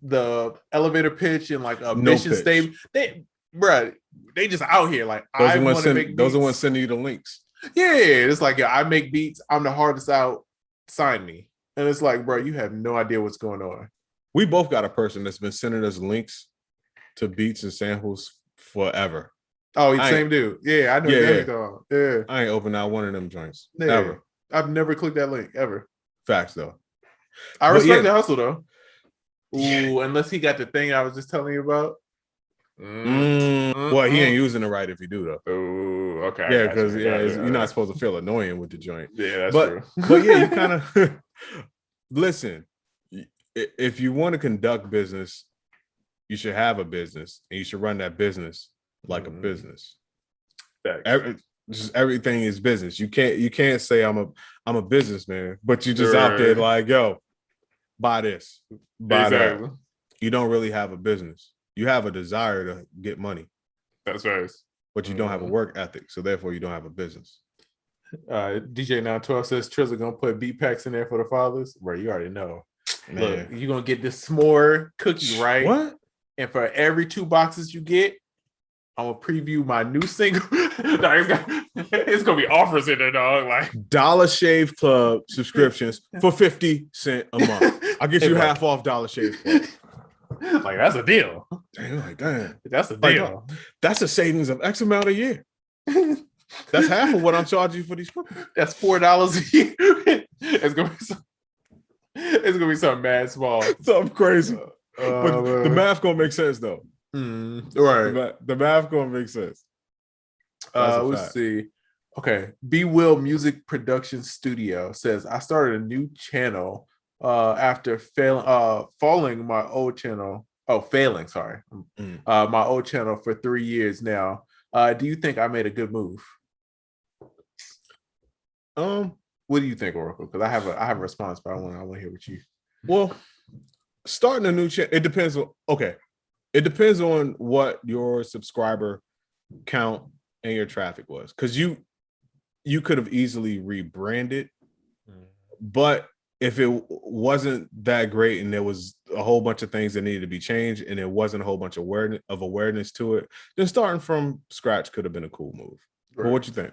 the elevator pitch and like a mission statement. They just out here like those are the ones sending you the links. Yeah, it's like, I make beats. I'm the hardest out. Sign me. And it's like, bro, you have no idea what's going on. We both got a person that's been sending us links to beats and samples forever. Oh, he's the same dude. Yeah, I know. Yeah. I ain't opened out one of them joints ever. I've never clicked that link ever. Facts though. I respect the hustle though. Ooh, unless he got the thing I was just telling you about. Well, he ain't using it right if you do though. Oh, okay. Yeah, because you're not supposed to feel annoying with the joint. Yeah, that's true. But yeah, you kind of listen. If you want to conduct business, you should have a business and you should run that business like a business. Just everything is business. You can't say I'm a businessman, but you just out there like, yo, buy this, buy that. You don't really have a business. You have a desire to get money. That's right. But you don't have a work ethic, so therefore you don't have a business. DJ 912 says Triza gonna put beat packs in there for the fathers. Bro, you already know. Man. Look, you're gonna get this s'more cookie, right? What? And for every 2 boxes you get, I'm gonna preview my new single. It's gonna be offers in there, dog. Like Dollar Shave Club subscriptions for 50 cents a month. I'll get you half off Dollar Shave Club. Like that's a deal. Damn. That's a deal. Like, that's a savings of X amount a year. That's half of what I'm charging you for these cookies. That's $4 a year. It's gonna be something mad small. Something crazy. But the math gonna make sense though. Right. The math gonna make sense. Let's see. Okay. Be Will Music Production Studio says I started a new channel after failing my old channel. Failing, sorry. My old channel for 3 years now. Do you think I made a good move? What do you think, Oracle? Because I have a response, but I want to hear what you. Well, starting a new channel, it depends on. Okay, it depends on what your subscriber count and your traffic was, because you could have easily rebranded, but if it wasn't that great and there was a whole bunch of things that needed to be changed and there wasn't a whole bunch of awareness to it, then starting from scratch could have been a cool move. Right. But what you think?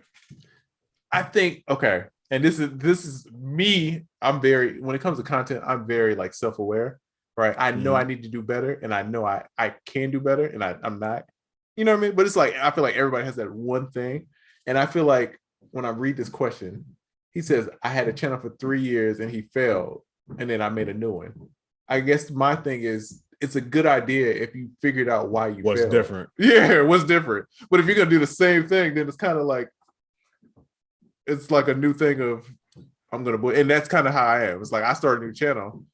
I think, okay, and this is me. I'm very, when it comes to content, I'm very like self-aware, right? I know I need to do better, and I know I can do better, and I'm not. You know what I mean? But it's like, I feel like everybody has that one thing. And I feel like when I read this question, he says, I had a channel for 3 years and he failed, and then I made a new one. I guess my thing is, it's a good idea if you figured out why you failed. Different. Yeah, what's different. But if you're going to do the same thing, then it's kind of like, it's like a new thing of, I'm going to, and that's kind of how I am. It's like, I started a new channel,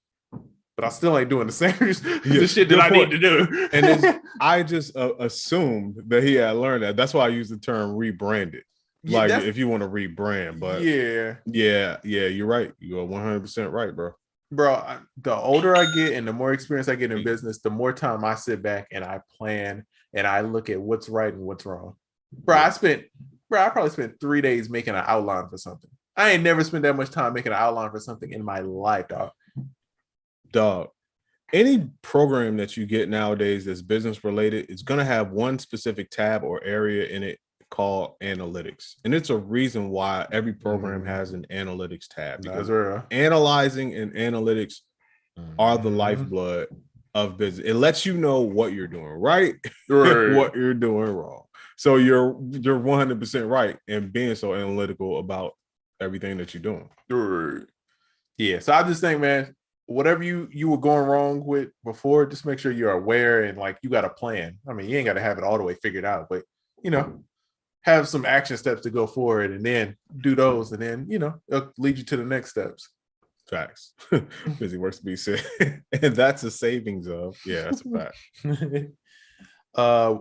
but I still ain't doing the same the shit that I need to do. And I just assumed that he had learned that. That's why I use the term rebranded. Like if you want to rebrand, but yeah, you're right. You're 100% right, bro. Bro, the older I get and the more experience I get in business, the more time I sit back and I plan and I look at what's right and what's wrong. Bro, I probably spent 3 days making an outline for something. I ain't never spent that much time making an outline for something in my life, dog. Any program that you get nowadays that's business related, it's going to have one specific tab or area in it called analytics, and it's a reason why every program has an analytics tab. Because analyzing and analytics are the lifeblood of business. It lets you know what you're doing right, what you're doing wrong. So you're 100% right in being so analytical about everything that you're doing. Yeah. So I just think, man, whatever you were going wrong with before, just make sure you're aware and like you got a plan. I mean, you ain't got to have it all the way figured out, but you know, have some action steps to go forward and then do those, and then it'll lead you to the next steps. Facts. Busy works to be said. And that's a savings of, that's a fact.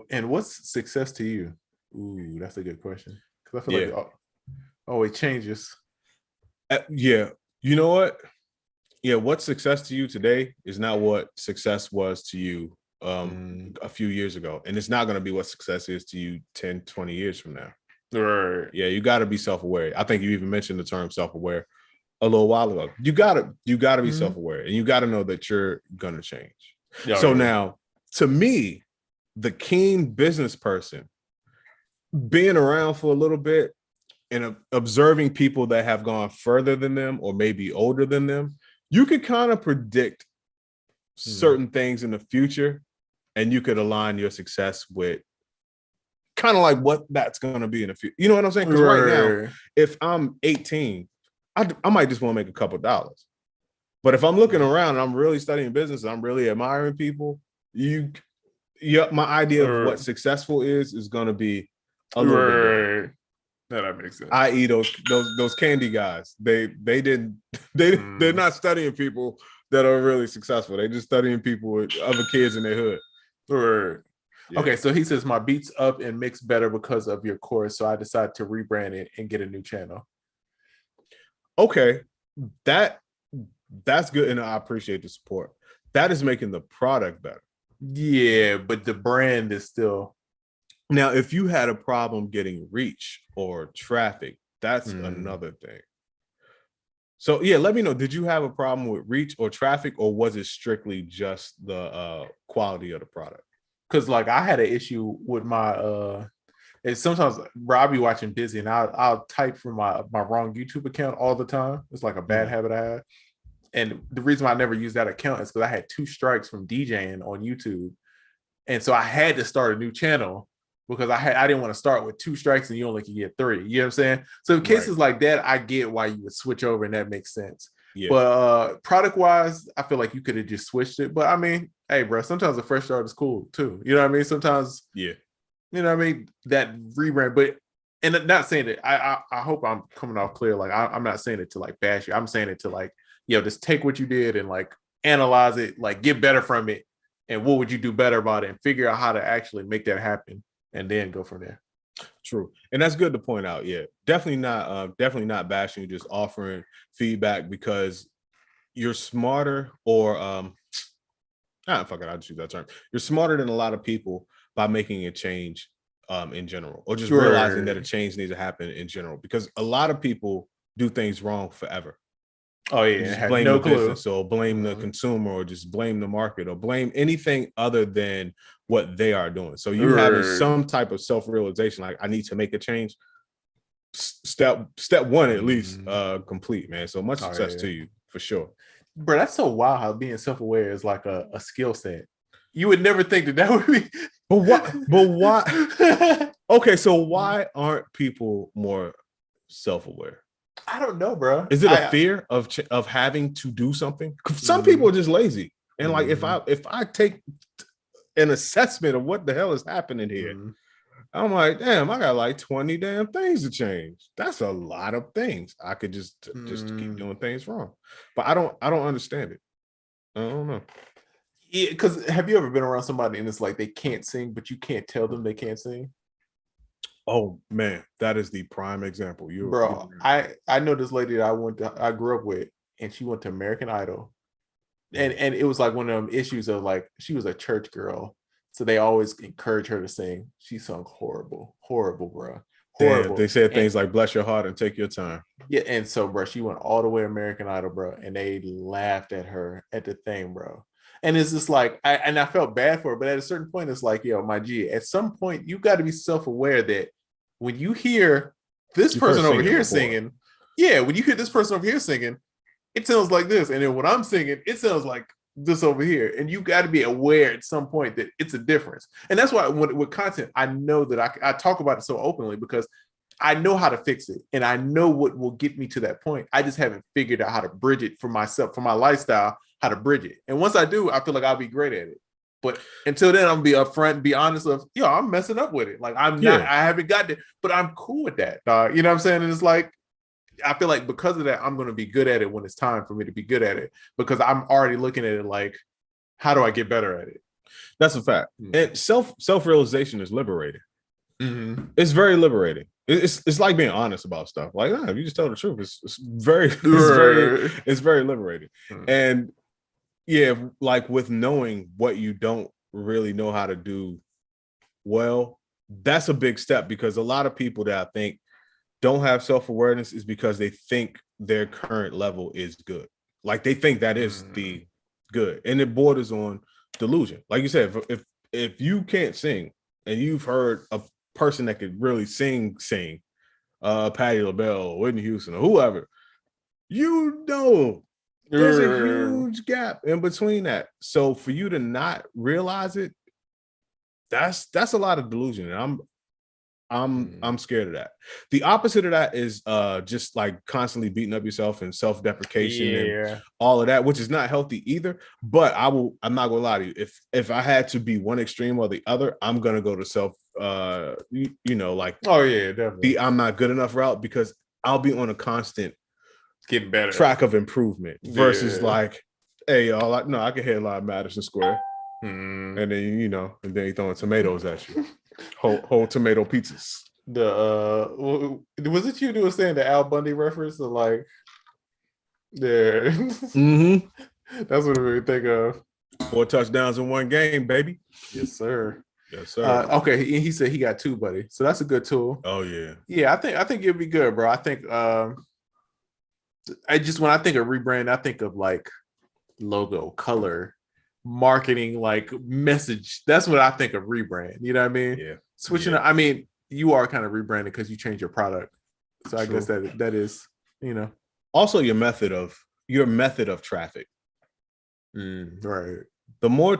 And what's success to you? Ooh, that's a good question. Because I feel like it always changes. You know what? Yeah, what's success to you today is not what success was to you a few years ago, and it's not going to be what success is to you 10, 20 years from now. Right. Yeah, you got to be self-aware. I think you even mentioned the term self-aware a little while ago. You got to be self-aware, and you got to know that you're going to change. Now, to me, the keen business person, being around for a little bit and observing people that have gone further than them or maybe older than them, you could kind of predict certain things in the future, and you could align your success with kind of like what that's going to be in the future. You know what I'm saying? Because right now, if I'm 18, I might just want to make a couple dollars. But if I'm looking around and I'm really studying business and I'm really admiring people, my idea of what successful is going to be a little bit different. That makes sense. I.e. those candy guys. They're not studying people that are really successful. They just studying people with other kids in their hood. Okay, so he says my beats up and mix better because of your chorus, so I decided to rebrand it and get a new channel. Okay, that's good, and I appreciate the support. That is making the product better. Yeah, but the brand is still. Now, if you had a problem getting reach or traffic, that's another thing. So yeah, let me know. Did you have a problem with reach or traffic, or was it strictly just the quality of the product? Because like I had an issue with my and sometimes bro, I'll be watching Busy and I'll type from my wrong YouTube account all the time. It's like a bad habit I have. And the reason why I never used that account is because I had 2 strikes from DJing on YouTube. And so I had to start a new channel because I didn't want to start with 2 strikes and you only can get 3. You know what I'm saying? So in cases like that, I get why you would switch over and that makes sense. Yeah. But product wise, I feel like you could have just switched it. But I mean, hey, bro, sometimes a fresh start is cool too. You know what I mean? Sometimes, you know what I mean? That rebrand, but and not saying that I hope I'm coming off clear. Like I'm not saying it to like bash you. I'm saying it to like, just take what you did and like analyze it, like get better from it. And what would you do better about it and figure out how to actually make that happen and then go from there. True. And that's good to point out. Yeah, definitely not bashing, just offering feedback because you're smarter or fuck it, I'll choose that term. You're smarter than a lot of people by making a change in general, or just realizing that a change needs to happen in general, because a lot of people do things wrong forever. Oh yeah, just blame the business or blame the consumer or just blame the market or blame anything other than what they are doing. So you having some type of self-realization, like I need to make a change. Step 1 at least complete, man. So much success to you for sure. Bro, that's so wild how being self-aware is like a skill set. You would never think that would be. But why? Okay, so why aren't people more self-aware? I don't know, bro. Is it a fear of having to do something? Some people are just lazy, and like if I take an assessment of what the hell is happening here, I'm like, damn, I got like 20 damn things to change. That's a lot of things. I could just keep doing things wrong, but I don't understand it. I don't know. Yeah, because have you ever been around somebody and it's like they can't sing, but you can't tell them they can't sing? Oh man, that is the prime example. I know this lady that I grew up with, and she went to American Idol, and it was like one of them issues of like she was a church girl, so they always encourage her to sing. She sung horrible, bro. Horrible. Damn, they said things like "bless your heart" and "take your time." Yeah, and so bro, she went all the way American Idol, bro, and they laughed at her at the thing, bro. And it's just like I felt bad for her, but at a certain point, it's like, my G, at some point, you got to be self-aware that when you hear this person over here singing, when you hear this person over here singing, it sounds like this. And then when I'm singing, it sounds like this over here. And you got to be aware at some point that it's a difference. And that's why with content, I know that I talk about it so openly because I know how to fix it. And I know what will get me to that point. I just haven't figured out how to bridge it for myself, for my lifestyle, how to bridge it. And once I do, I feel like I'll be great at it. But until then, I'm gonna be upfront and be honest of, I'm messing up with it. Like I haven't got it, but I'm cool with that. You know what I'm saying? And it's like, I feel like because of that, I'm gonna be good at it when it's time for me to be good at it, because I'm already looking at it like, how do I get better at it? That's a fact. And self-realization is liberating. It's very liberating. It's like being honest about stuff. Like, if you just tell the truth, it's very liberating. And yeah, like with knowing what you don't really know how to do well, that's a big step, because a lot of people that I think don't have self-awareness is because they think their current level is good. Like they think that is the good, and it borders on delusion. Like you said, if you can't sing and you've heard a person that could really sing, Patti LaBelle or Whitney Houston or whoever, there's a huge gap in between that. So for you to not realize it, that's a lot of delusion. And I'm scared of that. The opposite of that is just like constantly beating up yourself and self-deprecation and all of that, which is not healthy either. But I'm not gonna lie to you. If I had to be one extreme or the other, I'm gonna go to self definitely I'm not good enough route, because I'll be on a constant getting better track of improvement versus like, hey y'all, I can headline Madison Square. Mm. And then and then he throwing tomatoes at you. whole tomato pizzas. Was it you who was saying the Al Bundy reference of like there? Mm-hmm. That's what we think of. 4 touchdowns in one game, baby. Yes, sir. Yes, sir. Okay, he said he got 2, buddy. So that's a good tool. Oh yeah. Yeah, I think it'd be good, bro. I think when I think of rebrand, I think of like logo, color, marketing, like message. That's what I think of rebrand. You know what I mean? Yeah. Switching I mean, you are kind of rebranded because you changed your product. So I True. guess that is, Also your method of traffic. Right. The more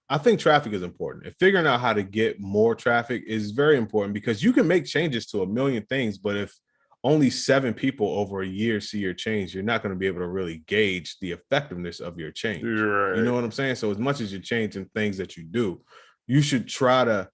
I think traffic is important. And figuring out how to get more traffic is very important, because you can make changes to a million things, but if only 7 people over a year see your change, you're not going to be able to really gauge the effectiveness of your change. Right. You know what I'm saying? So as much as you're changing things that you do, you should try to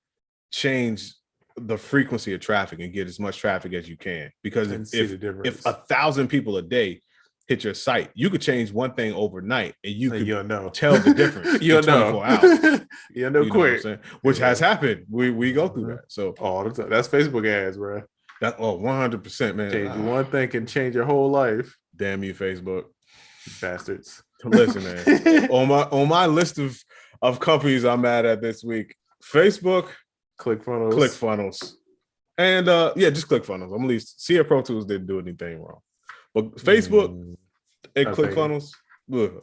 change the frequency of traffic and get as much traffic as you can. Because if 1,000 people a day hit your site, you could change one thing overnight and you'll know. Tell the difference in 24 hours. You'll know quick. Which has happened. We go through that. So all the time. That's Facebook ads, bro. 100%, man. Change one thing can change your whole life. Damn you, Facebook. Bastards. Listen, man. on my list of companies I'm mad at this week, Facebook, ClickFunnels. And just ClickFunnels. I'm gonna leave. Sierra Pro Tools didn't do anything wrong. But Facebook and ClickFunnels,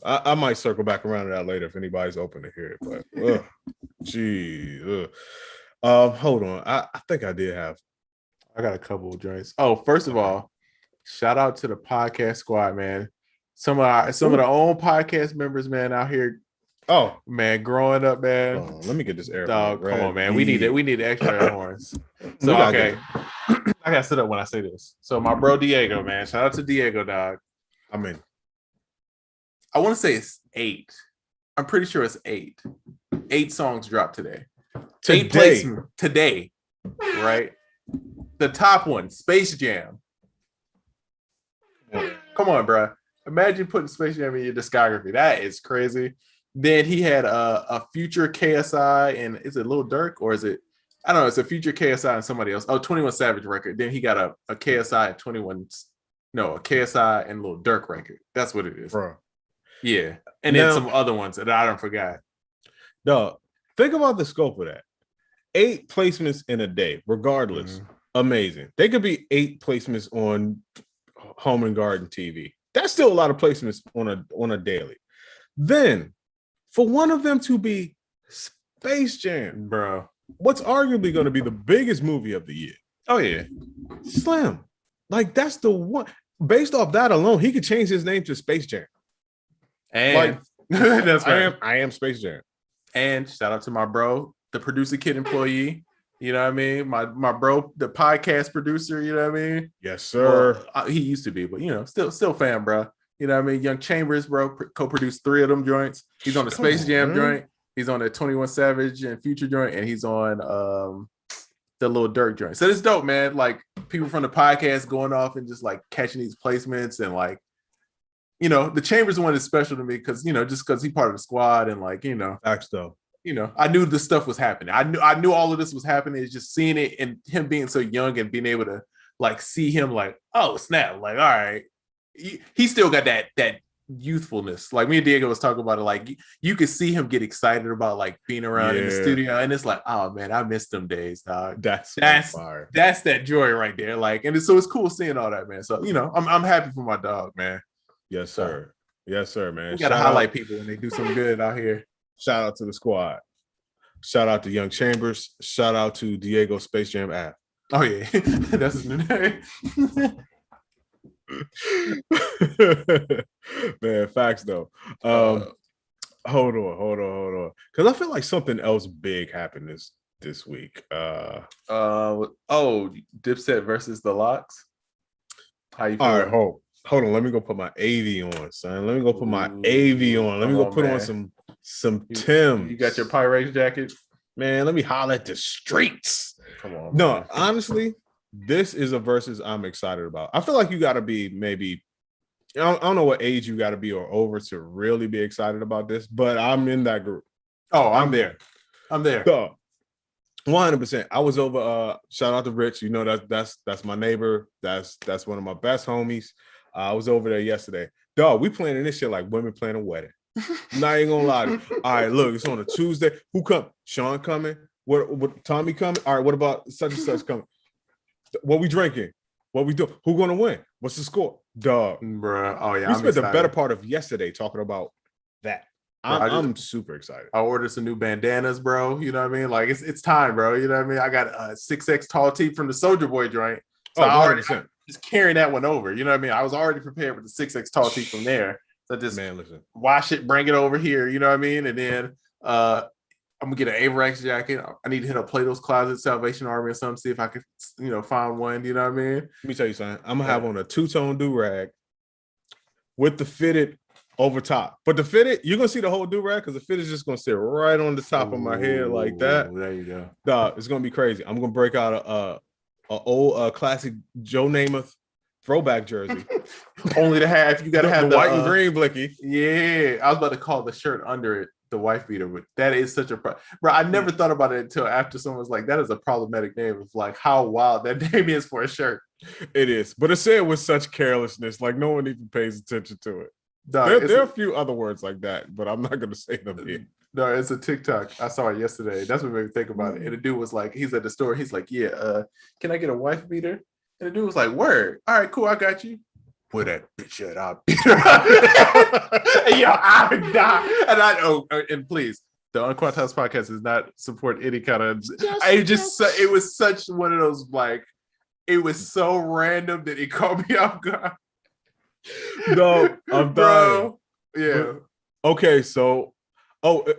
I might circle back around to that later if anybody's open to hear it. But hold on. I think I did have. I got a couple of joints. Oh, first of all, shout out to the podcast squad, man. Some of the own podcast members, man, out here. Oh man, growing up, man. Let me get this air. Dog, come on, man. We need extra air horns. So okay. I gotta sit up when I say this. So my bro Diego, man. Shout out to Diego, dog. I mean, I want to say it's 8. I'm pretty sure it's 8. 8 songs dropped today. 8 placement today, right? The top one, Space Jam. Come on, bro. Imagine putting Space Jam in your discography. That is crazy. Then he had a future KSI, and is it Lil Durk or is it? I don't know. It's a future KSI and somebody else. Oh, 21 Savage record. Then he got a KSI and a KSI and Lil Durk record. That's what it is, bro. Yeah, and then some other ones that I don't forgot. No, think about the scope of that. 8 placements in a day, regardless. Amazing. They could be 8 placements on Home and Garden TV. That's still a lot of placements on a daily. Then for one of them to be Space Jam, bro, what's arguably going to be the biggest movie of the year. Oh yeah, Slim. Like that's the one. Based off that alone, he could change his name to Space Jam. And that's right. I am Space Jam. And shout out to my bro, the producer kid employee. You know what I mean? My bro, the podcast producer. You know what I mean? Yes, sir. Well, he used to be, but still fan, bro. You know what I mean? Young Chambers, bro, co-produced 3 of them joints. He's on the Space Jam joint. He's on the 21 Savage and Future joint, and he's on the Lil Durk joint. So it's dope, man. Like people from the podcast going off and just like catching these placements, and like, the Chambers one is special to me because just because he's part of the squad, and like facts though. I knew this stuff was happening. I knew all of this was happening. It's just seeing it and him being so young and being able to like see him like, oh snap, like all right, he still got that youthfulness. Like me and Diego was talking about it. Like you could see him get excited about like being around in the studio, and it's like, oh man, I miss them days, dog. That's that joy right there. Like, and so it's cool seeing all that, man. So I'm happy for my dog, man. Yes, sir. Yes, sir, man. We gotta highlight people when they do some good out here. Shout out to the squad. Shout out to Young Chambers. Shout out to Diego Space Jam app. Oh yeah, that's his new name. Man, facts though. Hold on. Because I feel like something else big happened this week. Dipset versus the Locks. How you feeling? All right, hold on. Let me go put my AV on, son. Let me go put my AV on. Let me go put on some Timbs. You got your Pyrex jacket? Man, let me holler at the streets. Come on. No, man. Honestly, this is a versus I'm excited about. I feel like you got to be maybe, I don't know what age you got to be or over to really be excited about this, but I'm in that group. Oh, I'm there. I'm there. Dog. 100%. I was over. Shout out to Rich. You know that's my neighbor. That's one of my best homies. I was over there yesterday. Dog, we planning this shit like women planning a wedding. Not even gonna lie to you. All right, look, it's on a Tuesday. Who come? Sean coming? What Tommy coming? All right, what about such and such coming? What we drinking? What we do? Who gonna win? What's the score? Dog. Bro. Oh yeah. We spent the better part of yesterday talking about that. I'm super excited. I ordered some new bandanas, bro. You know what I mean? Like it's time, bro. You know what I mean? I got a 6X tall tee from the Soldier Boy joint. So I already just carrying that one over. You know what I mean? I was already prepared with the 6X tall tee from there. So just wash it, bring it over here. You know what I mean? And then I'm gonna get an Averax jacket. I need to hit up Plato's Closet, Salvation Army, or something. See if I can, find one. You know what I mean? Let me tell you something. I'm gonna have on a two-tone do-rag with the fitted over top. But the fitted, you're gonna see the whole do-rag because the fitted is just gonna sit right on the top of my head like that. There you go. Dog, it's gonna be crazy. I'm gonna break out a old classic Joe Namath throwback jersey. Only to have you gotta have the white and green blicky. Yeah, I was about to call the shirt under it the wife beater, but that is such a bro. I never thought about it until after someone was like, that is a problematic name of like how wild that name is for a shirt. It is, but it's said with such carelessness, like no one even pays attention to it. There are a few other words like that, but I'm not gonna say them here. No, it's a TikTok. I saw it yesterday. That's what made me think about it. And the dude was like, he's at the store. He's like, yeah, can I get a wife beater? And the dude was like, word. All right, cool. I got you. Put that bitch at our beater. Yo, I would die. And please, the UnQuantized podcast does not support any kind of. It was such one of those like, it was so random that it caught me off guard. No, I'm dying. Yeah. Okay, so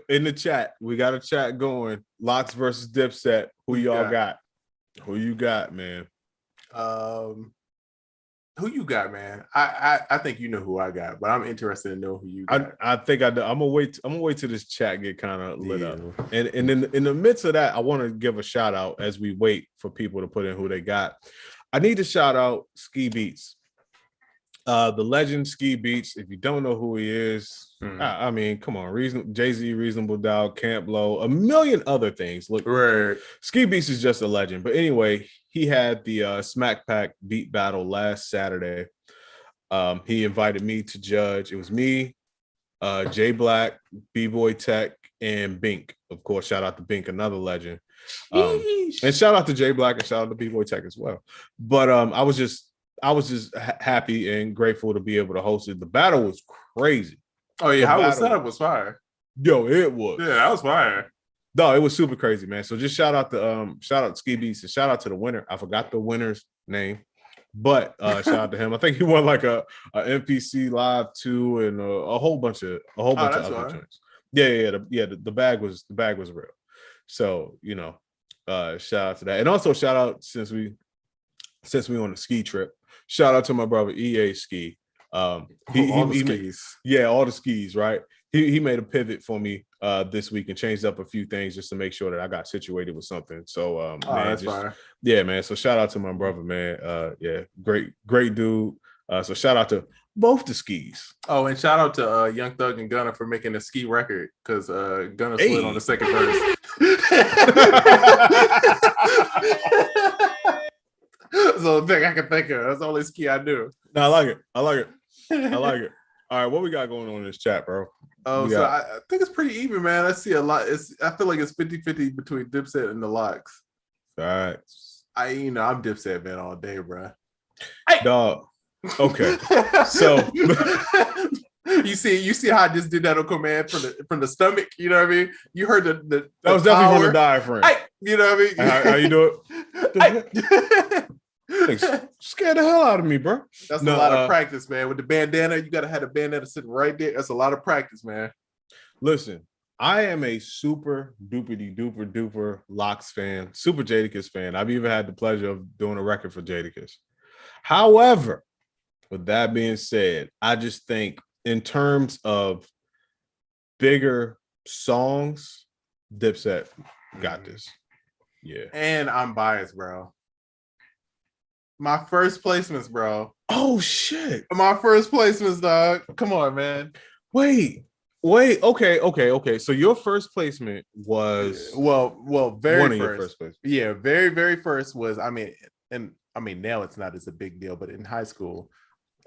in the chat, we got a chat going. Locks versus Dipset. Who y'all got? Who you got, man? Who you got, man? I think you know who I got, but I'm interested in knowing who you got. I think I do. I'm gonna wait till this chat get kind of lit up. And in the midst of that, I want to give a shout out as we wait for people to put in who they got. I need to shout out Ski Beats. The legend Ski Beats. If you don't know who he is, I mean, come on, Jay-Z, Reasonable Doubt, Can't Blow, a million other things. Look, right. Ski Beats is just a legend. But anyway, he had the Smack Pack beat battle last Saturday. He invited me to judge. It was me, Jay Black, B-Boy Tech, and Bink. Of course, shout out to Bink, another legend. And shout out to Jay Black and shout out to B-Boy Tech as well. But I was just happy and grateful to be able to host it. The battle was crazy. Oh yeah, how the setup was fire. Yo, it was. Yeah, that was fire. No, it was super crazy, man. So just shout out to Ski Beats and shout out to the winner. I forgot the winner's name, but shout out to him. I think he won like a MPC Live 2 and a whole bunch of other joints. Yeah. The bag was real. So shout out to that, and also shout out since we on the ski trip. Shout out to my brother EA Ski. All the skis, right? He made a pivot for me this week and changed up a few things just to make sure that I got situated with something. So that's fire. Yeah, man. So shout out to my brother, man. Great dude. So shout out to both the skis. Oh, and shout out to Young Thug and Gunna for making a ski record because Gunna slid on the second verse. So the thing I can think of. That's the only ski I do. No, I like it. I like it. All right, what we got going on in this chat, bro? I think it's pretty even, man. I see a lot. I feel like it's 50-50 between Dipset and the Locks. All right. I'm Dipset, man, all day, bro. Dog. Okay. So you see how I just did that on command from the stomach. You know what I mean? You heard the that was definitely from the diaphragm. You know what I mean? How you do it? Scared the hell out of me, bro. That's a lot of practice, man. With the bandana, you gotta have the bandana sitting right there. That's a lot of practice, man. Listen, I am a super duper Locks fan, super Jadakiss fan. I've even had the pleasure of doing a record for Jadakiss. However, with that being said, I just think in terms of bigger songs, Dipset got this. Yeah. And I'm biased, bro. My first placements, bro. Oh shit. My first placements, dog. Come on, man. Wait. Wait, okay. So your first placement was Very one of your first. first placements. Yeah, very first was, now it's not as a big deal, but in high school,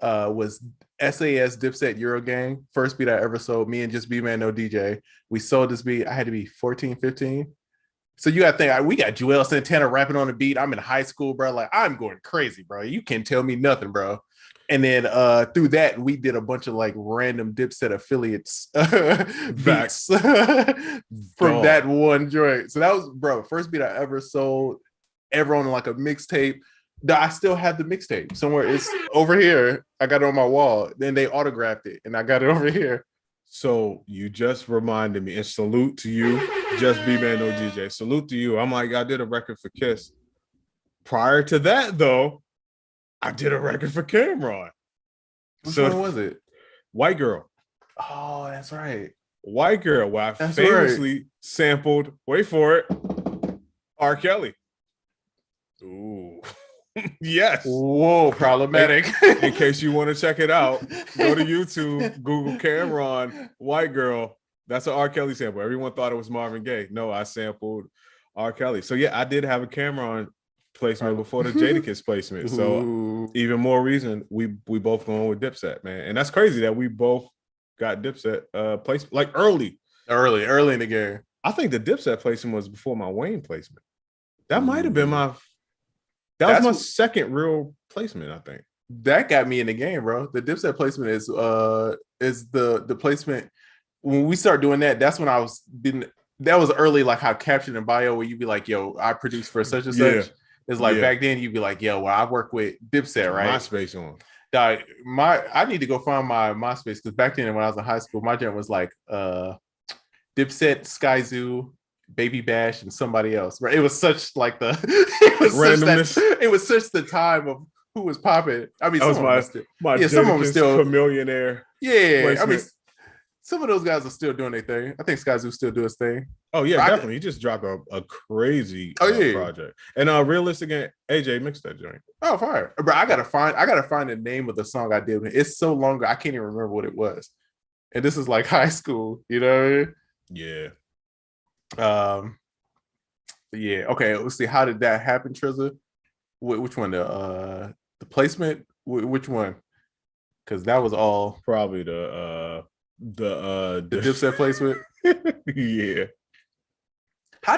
was SAS Dipset Eurogang. First beat I ever sold. Me and just B-Man, no DJ. We sold this beat. I had to be 14, 15. So you got to think, we got Joel Santana rapping on the beat. I'm in high school, bro. Like, I'm going crazy, bro. You can't tell me nothing, bro. And then through that, we did a bunch of like random Dipset affiliates beats from that one joint. So that was, bro, first beat I ever sold, ever on like a mixtape. I still have the mixtape somewhere. It's over here. I got it on my wall. Then they autographed it, and I got it over here. So you just reminded me, and salute to you, just B-Man, no DJ. Salute to you. I'm like, I did a record for Kiss. Prior to that, though, I did a record for Cameron. Which one was it? White Girl. Oh, that's right. White Girl, where I famously sampled, wait for it, R. Kelly. Ooh. Yes. Whoa, problematic. In case you want to check it out, go to YouTube, Google Cameron, White Girl. That's an R. Kelly sample. Everyone thought it was Marvin Gaye. No, I sampled R. Kelly. So yeah, I did have a Cameron placement before the Jadakiss placement. So even more reason we both going with Dipset, man. And that's crazy that we both got Dipset placement like early in the game. I think the Dipset placement was before my Wayne placement. That might have been That was my second real placement, I think. That got me in the game, bro. The Dipset placement is the placement. When we start doing that, that's when that was early, like how captured in bio, where you'd be like, yo, I produce for such and such. It's like back then you'd be like, yo, well, I work with Dipset, right? MySpace on. I need to go find my MySpace, because back then when I was in high school, my jam was like Dipset, Skyzoo, Baby Bash, and somebody else, right? It was such like randomness. It was such the time of who was popping. I mean, some of them were still Chameleonaire. Yeah, placement. I mean, some of those guys are still doing their thing. I think Skyzoo still do his thing. Oh yeah, definitely. He just dropped a crazy project. And Realistic and AJ mixed that joint. Oh, fire, bro! I gotta find the name of the song I did. It's so long ago, I can't even remember what it was. And this is like high school, you know what I mean? Yeah. Yeah. Okay. Let's see. How did that happen, Triza? Which one? The placement? Which one? Because that was all probably the Dipset placement. Yeah. How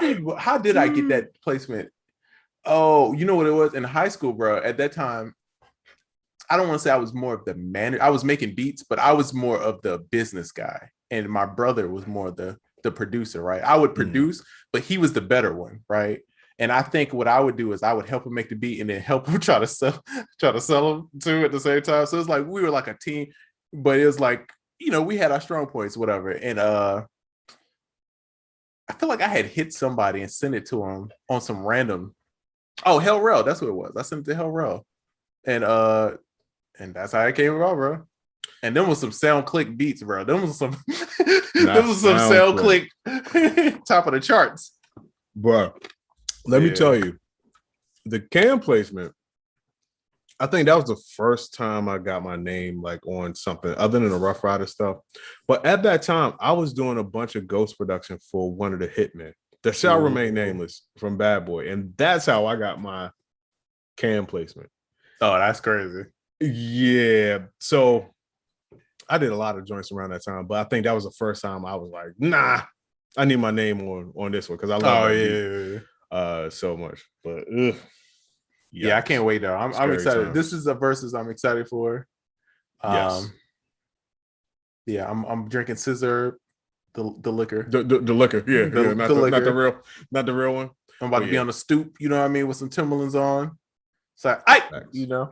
did I get that placement? Oh, you know what it was in high school, bro. At that time, I don't want to say I was more of the manager. I was making beats, but I was more of the business guy, and my brother was more of the producer, right? I would produce, but he was the better one, right? And I think what I would do is I would help him make the beat and then help him try to sell them too at the same time. So it's like we were like a team, but it was like, you know, we had our strong points, whatever. And I feel like I had hit somebody and sent it to him on some random. Oh, Hell Rel, that's what it was. I sent it to Hell Rel, and that's how it came about, bro. And them was some sound click beats, bro. Them was some sound click top of the charts, bro. Let me tell you, the Cam placement, I think that was the first time I got my name like on something other than the Rough Rider stuff. But at that time, I was doing a bunch of ghost production for one of the hitmen that shall remain nameless from Bad Boy. And that's how I got my Cam placement. Oh, that's crazy. Yeah. So I did a lot of joints around that time, but I think that was the first time I was like, nah, I need my name on this one because I love so much. But yeah, I can't wait though. I'm excited. Time. This is the verses I'm excited for. Yes. Yeah, I'm drinking Scissor, the liquor. The liquor, not the real one. I'm about to be on the stoop, you know what I mean, with some Timberlands on. So you know.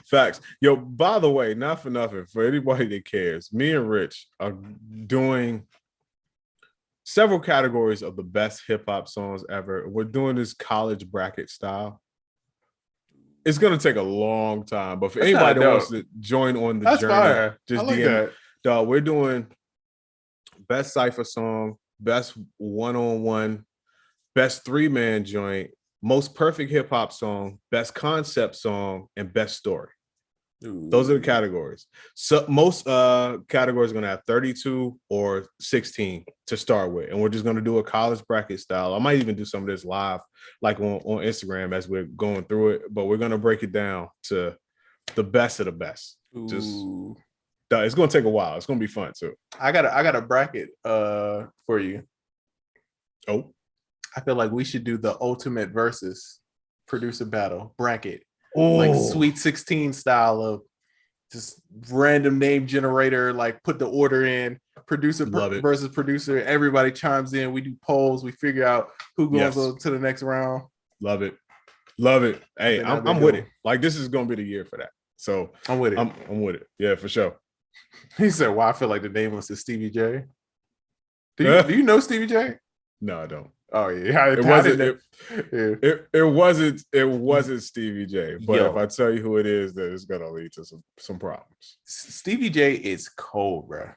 Facts. Yo, by the way, not for nothing, for anybody that cares, me and Rich are doing several categories of the best hip-hop songs ever. We're doing this college bracket style. It's gonna take a long time, but for anybody that wants to join on the journey, fire. Just like DM. Dog, we're doing best cypher song, best one-on-one, best three-man joint, most perfect hip-hop song, best concept song, and best story. Ooh. Those are the categories. So most categories are going to have 32 or 16 to start with. And we're just going to do a college bracket style. I might even do some of this live, like on Instagram as we're going through it. But we're going to break it down to the best of the best. Ooh. Just it's going to take a while. It's going to be fun too. I got a bracket for you. Oh, I feel like we should do the ultimate versus producer battle bracket. oh. Like Sweet 16 style of just random name generator, like put the order in, producer versus producer. Everybody chimes in. We do polls. We figure out who goes on to the next round. Love it. Hey, I'm with it. Like, this is going to be the year for that. So I'm with it. I'm with it. Yeah, for sure. He said, well, I feel like the name was Stevie J. Do you know Stevie J? No, I don't. Oh yeah, it wasn't Stevie J. But if I tell you who it is, then it's gonna lead to some problems. Stevie J is cold, bro.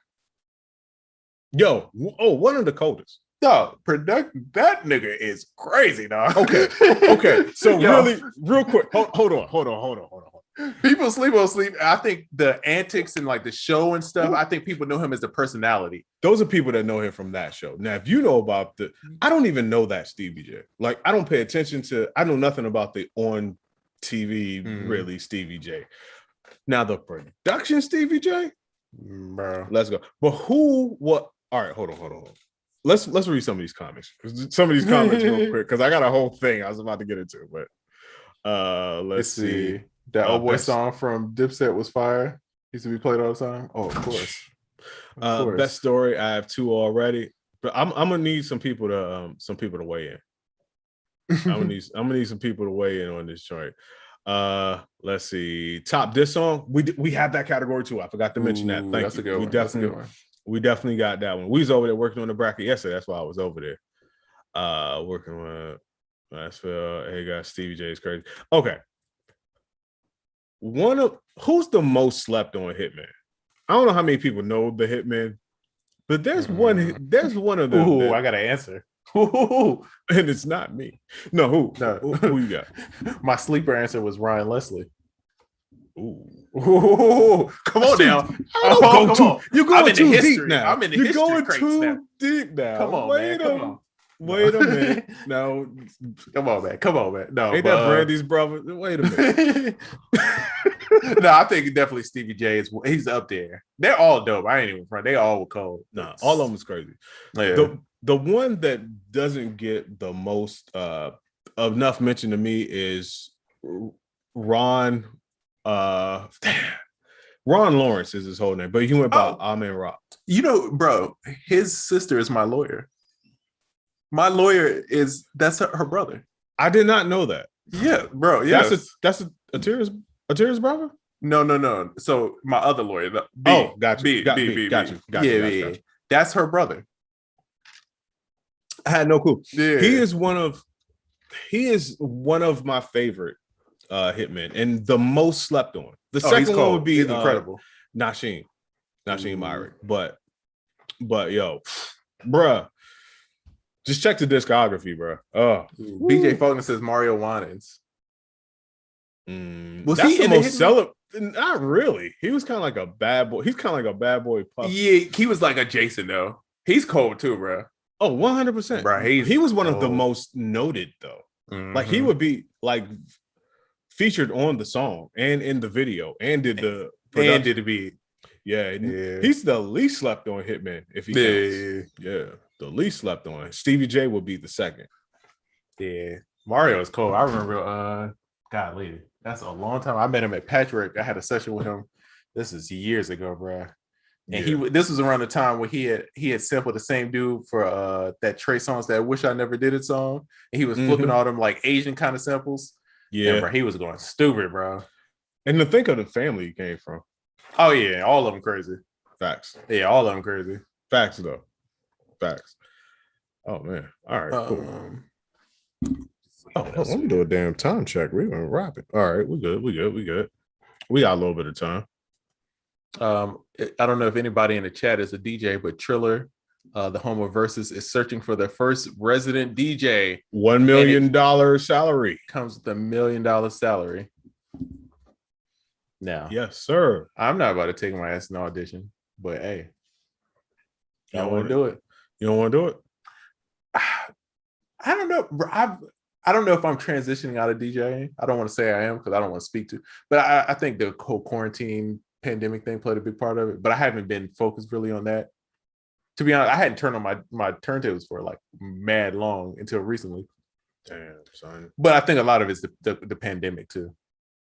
Yo, one of the coldest. Dog, that nigga is crazy, dog. Okay. So really, real quick, hold on. People sleep on sleep. I think the antics and like the show and stuff, I think people know him as the personality. Those are people that know him from that show. Now, if you know about I don't even know that Stevie J. Like, I don't pay attention to, I know nothing about the on TV, really, Stevie J. Now, the production Stevie J, bro. Let's go. But all right, hold on. Let's read some of these comments. Some of these comments real quick, because I got a whole thing I was about to get into, but let's see. That old boy song from Dipset was fire. Used to be played all the time. Oh, of course. Best story. I have 2 already, but I'm gonna need some people to weigh in. I'm gonna need some people to weigh in on this joint. Let's see. Top diss song. We have that category too. I forgot to mention that. Thank you. We definitely got that one. We was over there working on the bracket yesterday. That's why I was over there. Working with Nashville. Hey guys, Stevie J is crazy. Okay. Who's the most slept on Hitman? I don't know how many people know the Hitman, but there's one of them. Ooh, I got an answer. Ooh. And it's not me. No, who you got? My sleeper answer was Ryan Leslie. Ooh, come on now. You're going too deep now. I'm in the You're history going crates too now. deep now. Come on, man. Come on. Wait a minute. No. Come on, man. No, ain't that Brandy's brother? Wait a minute. No, I think definitely Stevie J he's up there. They're all dope. I ain't even front. They all were cold. No, all of them was crazy. Yeah. The one that doesn't get the most enough mention to me is Ron. Ron Lawrence is his whole name, but he went by Amen Rock. You know, bro, his sister is my lawyer. My lawyer that's her brother. I did not know that. Yeah, bro. Yeah, that's Atira's brother. No. So my other lawyer. Got you. That's her brother. I had no clue. Yeah, he is one of my favorite hitmen and the most slept on. The second one would be incredible. Nasheem Myrick. But yo, bruh. Just check the discography, bro. BJ Fogden says Mario Winans. Was he the most celeb? Not really. He was kind of like a bad boy. He's kind of like a bad boy puff. Yeah, he was like a Jason though. He's cold too, bro. Oh, 100%. Bro, he was one of the most noted though. Mm-hmm. Like he would be like featured on the song and in the video and did the production. And did the beat. Yeah, he's the least slept on hitman if he counts. Yeah. The least slept on. Stevie J would be the second. Yeah. Mario is cool. I remember golly, that's a long time. I met him at Patchwork. I had a session with him. This is years ago, bro. And this was around the time where he had sampled the same dude for that Trey Songz, that Wish I Never Did It song. And he was flipping all them like Asian kind of samples. Yeah, and, bro, he was going stupid, bro. And to think of the family he came from. Oh yeah, all of them crazy. Facts. Yeah, all of them crazy. Facts though. Facts. Oh man. All right. Cool. Let me do a damn time check. We went rapping. All right, we good. We got a little bit of time. I don't know if anybody in the chat is a DJ, but Triller, the home of Versus, is searching for their first resident DJ. $1 million salary. Comes with $1 million salary. Now, Yes, sir. I'm not about to take my ass in an audition, but hey, I want to do it. You don't want to do it? I don't know. I don't know if I'm transitioning out of DJing. I don't want to say I am because I don't want to speak to. But I think the whole quarantine pandemic thing played a big part of it. But I haven't been focused really on that. To be honest, I hadn't turned on my turntables for like mad long until recently. Damn, son. But I think a lot of it's the pandemic too.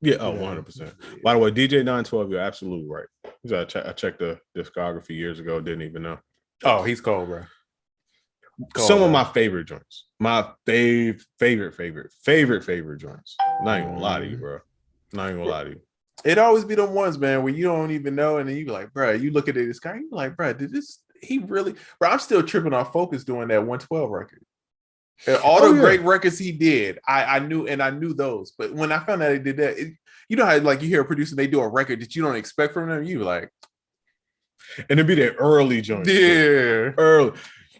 Yeah, 100%. By the way, DJ 912, you're absolutely right. I checked the discography years ago, didn't even know. Oh, he's cold, bro. Some of my favorite joints. My favorite joints. Not even gonna lie to you, bro. Not even gonna lie to you. It always be the ones, man, where you don't even know, and then you be like, bro, you look at this guy, you be like, bro, he really, bro, I'm still tripping off Focus doing that 112 record. And all the great records he did, I knew those. But when I found out he did that, you know how like you hear a producer, they do a record that you don't expect from them, you like, and it'd be their early joints. Yeah. Too. Early.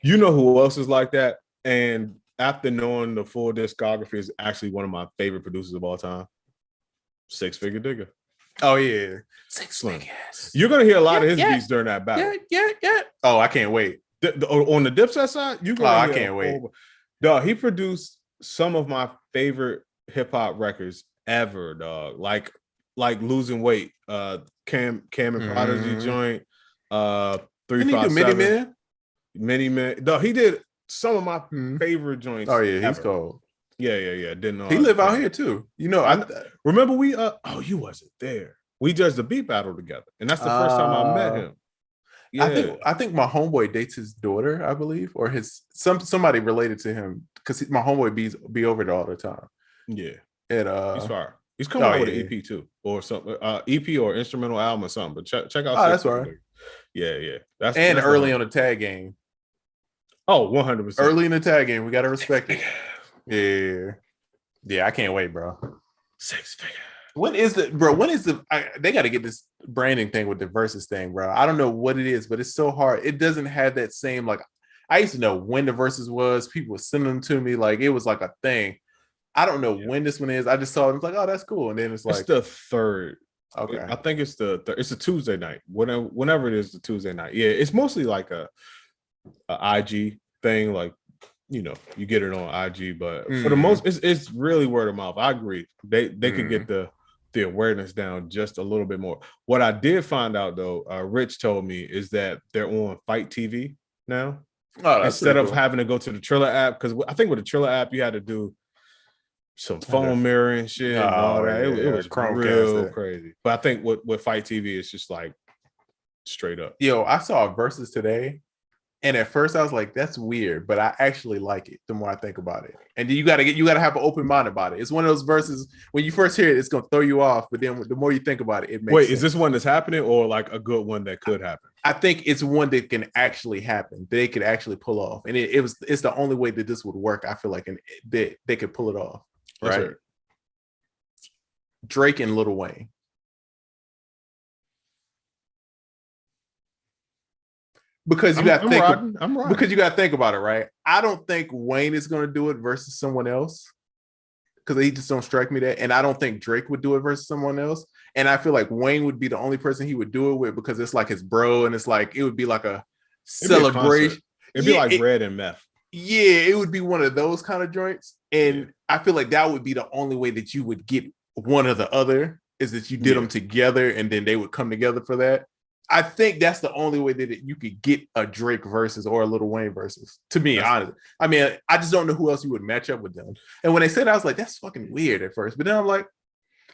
You know who else is like that? And after knowing the full discography, is actually one of my favorite producers of all time. Six Figure Digger. Oh yeah, Six Figures. You're gonna hear a lot of his beats during that battle. Yeah. Oh, I can't wait. On the Dipset side, you gonna I can't wait. Dog, he produced some of my favorite hip hop records ever, dog. Like Losing Weight, Cam and Prodigy joint, 357. Many Man. Dog, he did some of my favorite joints. Oh yeah, he's cold. Yeah. Didn't know he live out here too. You know, I remember we you wasn't there. We judged the beat battle together, and that's the first time I met him. Yeah. I think my homeboy dates his daughter, I believe, or somebody related to him because my homeboy be over there all the time. Yeah, and he's fire. He's coming out with an EP too, or something, EP or instrumental album or something. But check out. Oh, that's right. Yeah. That's early on the tag game. Oh, 100%. Early in the tag game, we gotta respect it. Yeah. I can't wait, bro. Six Figure. When is the they got to get this branding thing with the versus thing, bro. I don't know what it is, but it's so hard. It doesn't have that same, like, I used to know when the versus was. People would send them to me like it was like a thing. I don't know when this one is. I just saw it. I was like, oh, that's cool. And then it's like, it's the third. Okay. I think it's it's a Tuesday night. Whenever it is, the Tuesday night. Yeah, it's mostly like a IG thing, like, you know, you get it on IG, but for the most, it's really word of mouth. I agree. They could get the awareness down just a little bit more. What I did find out though, Rich told me, is that they're on Fight TV now. Oh, instead of having to go to the Triller app, because I think with the Triller app you had to do some phone mirroring shit and all that. It was real crazy. But I think with Fight TV, it's just like straight up. Yo, I saw a versus today. And at first I was like, that's weird, but I actually like it the more I think about it. And you gotta have an open mind about it. It's one of those verses when you first hear it, it's gonna throw you off, but then the more you think about it, it makes sense. Is this one that's happening or like a good one that could happen? I think it's one that can actually happen. They could actually pull off. And it's the only way that this would work, I feel like, and they could pull it off. Right. Sure. Drake and Lil Wayne. Because you got to think. Because you got to think about it, right? I don't think Wayne is going to do it versus someone else, because he just don't strike me that. And I don't think Drake would do it versus someone else. And I feel like Wayne would be the only person he would do it with, because it's like his bro, and it's like it would be like a celebration. It'd be like Red and Meth. Yeah, it would be one of those kind of joints. And I feel like that would be the only way that you would get one or the other, is that you did them together, and then they would come together for that. I think that's the only way that you could get a Drake versus or a Lil Wayne versus, to me, honestly. I mean, I just don't know who else you would match up with them. And when they said that, I was like, that's fucking weird at first. But then I'm like,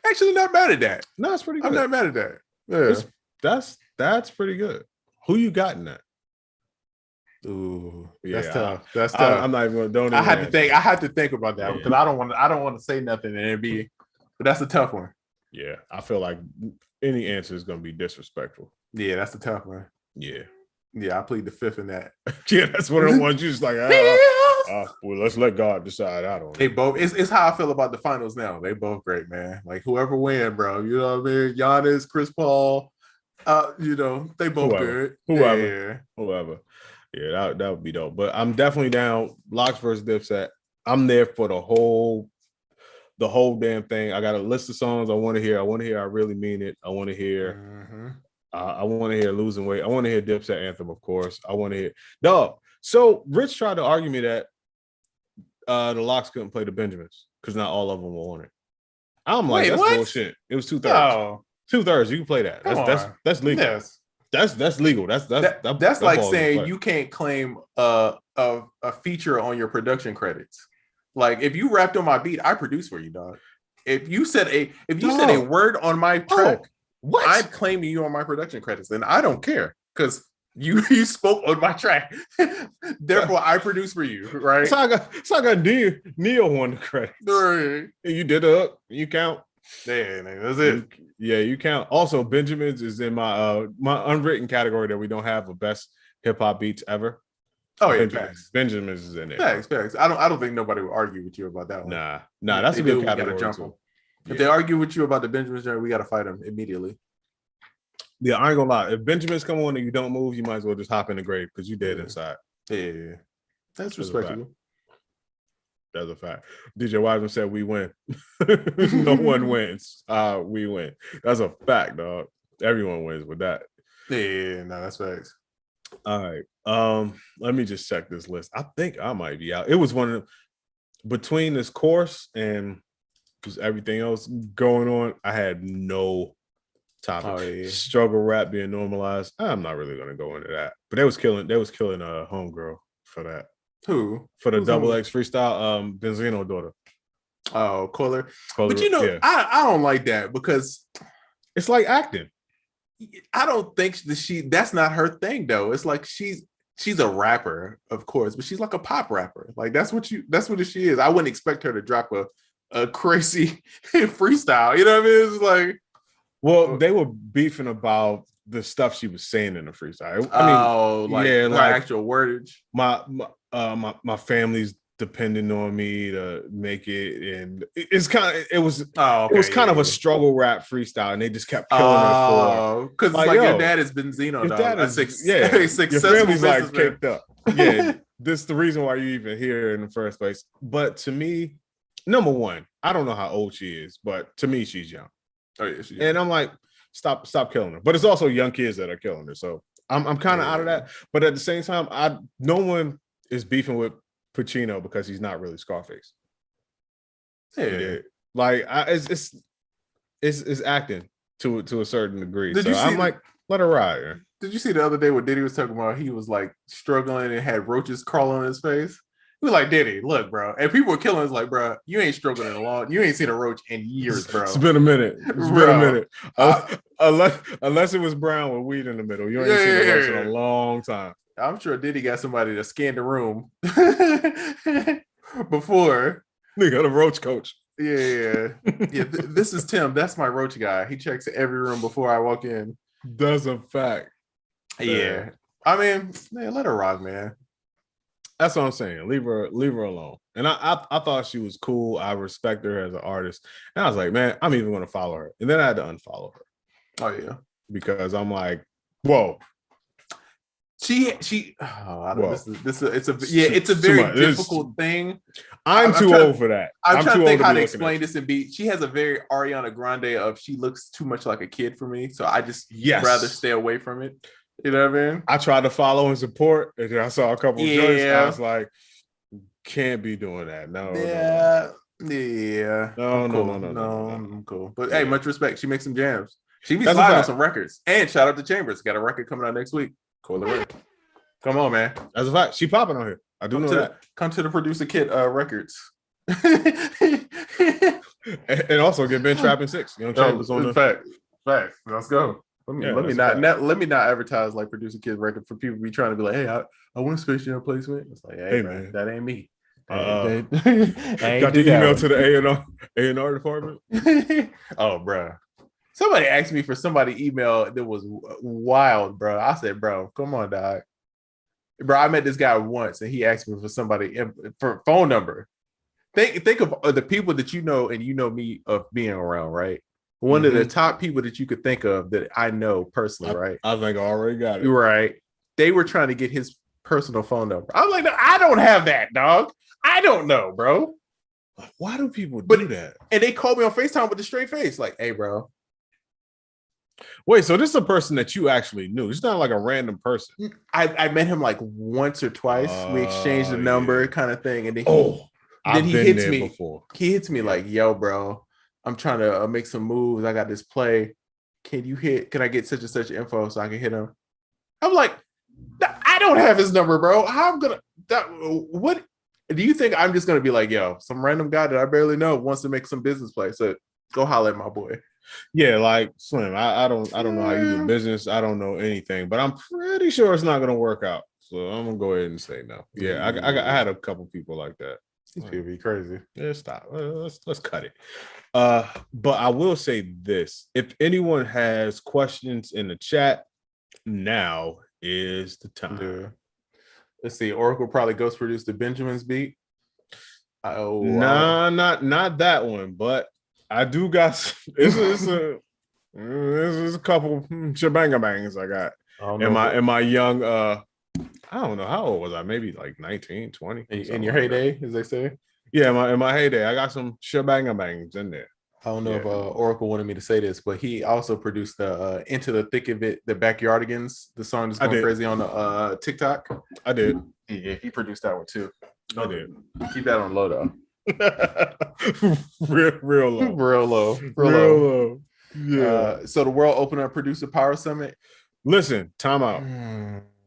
actually not mad at that. No, it's pretty good. I'm not mad at that. Yeah. That's pretty good. Who you got in that? Ooh, that's tough. That's tough. I'm not even going to. I had to think about that because I don't want to say nothing and it be, but that's a tough one. Yeah, I feel like any answer is going to be disrespectful. Yeah, that's a tough one. Yeah, I plead the fifth in that. Yeah, that's one of the ones you just like. Well, let's let God decide. I don't know. They both. It's how I feel about the finals now. They both great, man. Like whoever win, bro. You know what I mean? Giannis, Chris Paul. You know they both good. Whoever. Yeah, that would be dope. But I'm definitely down. Locks versus Dipset. I'm there for the whole the whole damn thing. I got a list of songs I want to hear. I want to hear I Really Mean It. I want to hear I want to hear Losing Weight. I want to hear Dipset Anthem, of course. I want to hear dog. So Rich tried to argue me that the Locks couldn't play the Benjamins because not all of them were on it. I'm like, that's bullshit. It was 2/3. No. 2/3. You can play that. That's legal. Yes. That's legal. That's like saying you can't claim a feature on your production credits. Like if you rapped on my beat, I produced for you, dog. If you said a word on my track, I'd claim you on my production credits, and I don't care because you spoke on my track. Therefore, I produce for you, right? So I got Neo on the credits. Right. You did the hook. You count. Yeah, that's it. You count. Also, Benjamin's is in my unwritten category that we don't have of best hip hop beats ever. Oh yeah, Benjamin's is in there. Facts. I don't think nobody would argue with you about that one. Nah, that's a good category too. If they argue with you about the Benjamins, we got to fight them immediately. Yeah, I ain't gonna lie. If Benjamins come on and you don't move, you might as well just hop in the grave because you dead inside. Yeah, that's respectable. That's a fact. DJ Wiseman said we win. No one wins. We win. That's a fact, dog. Everyone wins with that. Yeah, no, that's facts. All right. Let me just check this list. I think I might be out. It was one of them between this course and just everything else going on. I had no topic. Oh, yeah. Struggle rap being normalized. I'm not really gonna go into that. But they was killing Homegirl for that. Who? For the Xxl Freshman Benzino daughter. Oh, Kohler. But yeah. I don't like that because it's like acting. I don't think that's not her thing though. It's like she's a rapper, of course, but she's like a pop rapper. Like that's what she is. I wouldn't expect her to drop a crazy freestyle. You know what I mean? It's like, well, they were beefing about the stuff she was saying in the freestyle. Like actual wordage. My family's depending on me to make it, and it was kind of a struggle rap freestyle, and they just kept killing her for because like your dad is Benzino. Your dad is your family's like caked up. Yeah, this is the reason why you even here in the first place. But to me, number one, I don't know how old she is, but to me, she's young. Oh yeah, she's young. And I'm like, stop killing her. But it's also young kids that are killing her, so I'm kind of out of that. But at the same time, no one is beefing with Pacino because he's not really Scarface. Yeah, like it's acting to a certain degree. I'm like, let her ride. Did you see the other day what Diddy was talking about? He was like struggling and had roaches crawling on his face. He was like, Diddy, look, bro. And people were killing us like, bro, you ain't struggling in a long. You ain't seen a roach in years, bro. It's been a minute. Unless it was brown with weed in the middle. You ain't seen a roach in a long time. I'm sure Diddy got somebody to scan the room before. They got a roach coach. Yeah. This is Tim. That's my roach guy. He checks every room before I walk in. That's a fact. Yeah. I mean, man, let her rock, man. That's what I'm saying. Leave her alone. And I thought she was cool. I respect her as an artist. And I was like, man, I'm even going to follow her. And then I had to unfollow her. Oh yeah. Because I'm like, whoa. It's a very difficult thing. I'm too old for that. I'm trying to think how to explain this and be. She has a very Ariana Grande of she looks too much like a kid for me, so I just rather stay away from it. You know what I mean? I tried to follow and support, and I saw a couple of joints. I was like, can't be doing that. No. I'm cool. But hey, much respect. She makes some jams. She be sliding on some records. And shout out to Chambers. Got a record coming out next week. Come on, man. That's a fact. She popping on here. I do know that. Come to the Producer Kid Records. and also get Ben Trapping 6. Young Chambers on the fact. Let's go. Let me not advertise like Producer Kid record for people be trying to be like, hey, I want a Space Jam placement. It's like, hey man, that ain't me. Got the email to the A&R department. Oh, bro. Somebody asked me for somebody email that was wild, bro. I said, bro, come on, dog. Bro, I met this guy once and he asked me for somebody for phone number. Think of the people that you know and you know me of being around, right? One of the top people that you could think of that I know personally, right? I think I already got it. Right. They were trying to get his personal phone number. I'm like, no, I don't have that, dog. I don't know, bro. Why do people do that? And they called me on FaceTime with a straight face, like, "Hey, bro." Wait, so this is a person that you actually knew? It's not like a random person. I met him like once or twice. We exchanged the number, kind of thing, and then he been hits there me. Before. He hits me like, "Yo, bro, I'm trying to make some moves. I got this play. Can I get such and such info so I can hit him?" I'm like, I don't have his number, bro. How I'm gonna what do you think I'm just gonna be like, yo, some random guy that I barely know wants to make some business play? So go holler at my boy. Yeah, like Slim. I don't know how you do business. I don't know anything, but I'm pretty sure it's not gonna work out. So I'm gonna go ahead and say no. Yeah, I had a couple people like that. These people be crazy. Yeah, stop. Let's cut it. But I will say this: if anyone has questions in the chat, now is the time. Yeah. Let's see. Oracle probably ghost produced the Benjamin's beat. Nah, not that one, but I do got it's a couple shebanga bangs I got in my young I don't know how old was I, maybe like 19, 20 in your heyday, as they say. Yeah, in my heyday I got some shebanga bangs in there. I don't know if Oracle wanted me to say this, but he also produced the Into the Thick of It, the Backyardigans, the song that's going crazy on the TikTok. I did. Yeah, he produced that one too. I did. Keep that on low though. real low. Real low. Yeah. So the World Open Up Producer Power Summit. Listen, time out.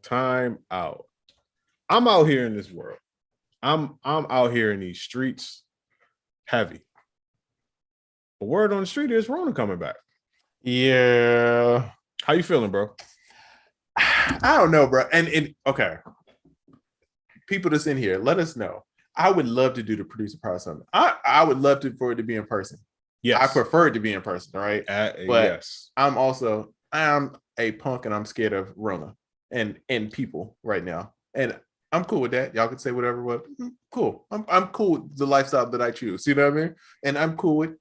Time out. I'm out here in this world. I'm out here in these streets heavy. The word on the street is Rona coming back. Yeah. How you feeling, bro? I don't know, bro. And okay. People that's in here, let us know. I would love to do the producer power summit. I would love for it to be in person. Yes. I prefer it to be in person, right? But yes. I'm a punk and I'm scared of Rona and people right now. And I'm cool with that. Y'all can say whatever, but cool. I'm cool with the lifestyle that I choose. You know what I mean? And I'm cool with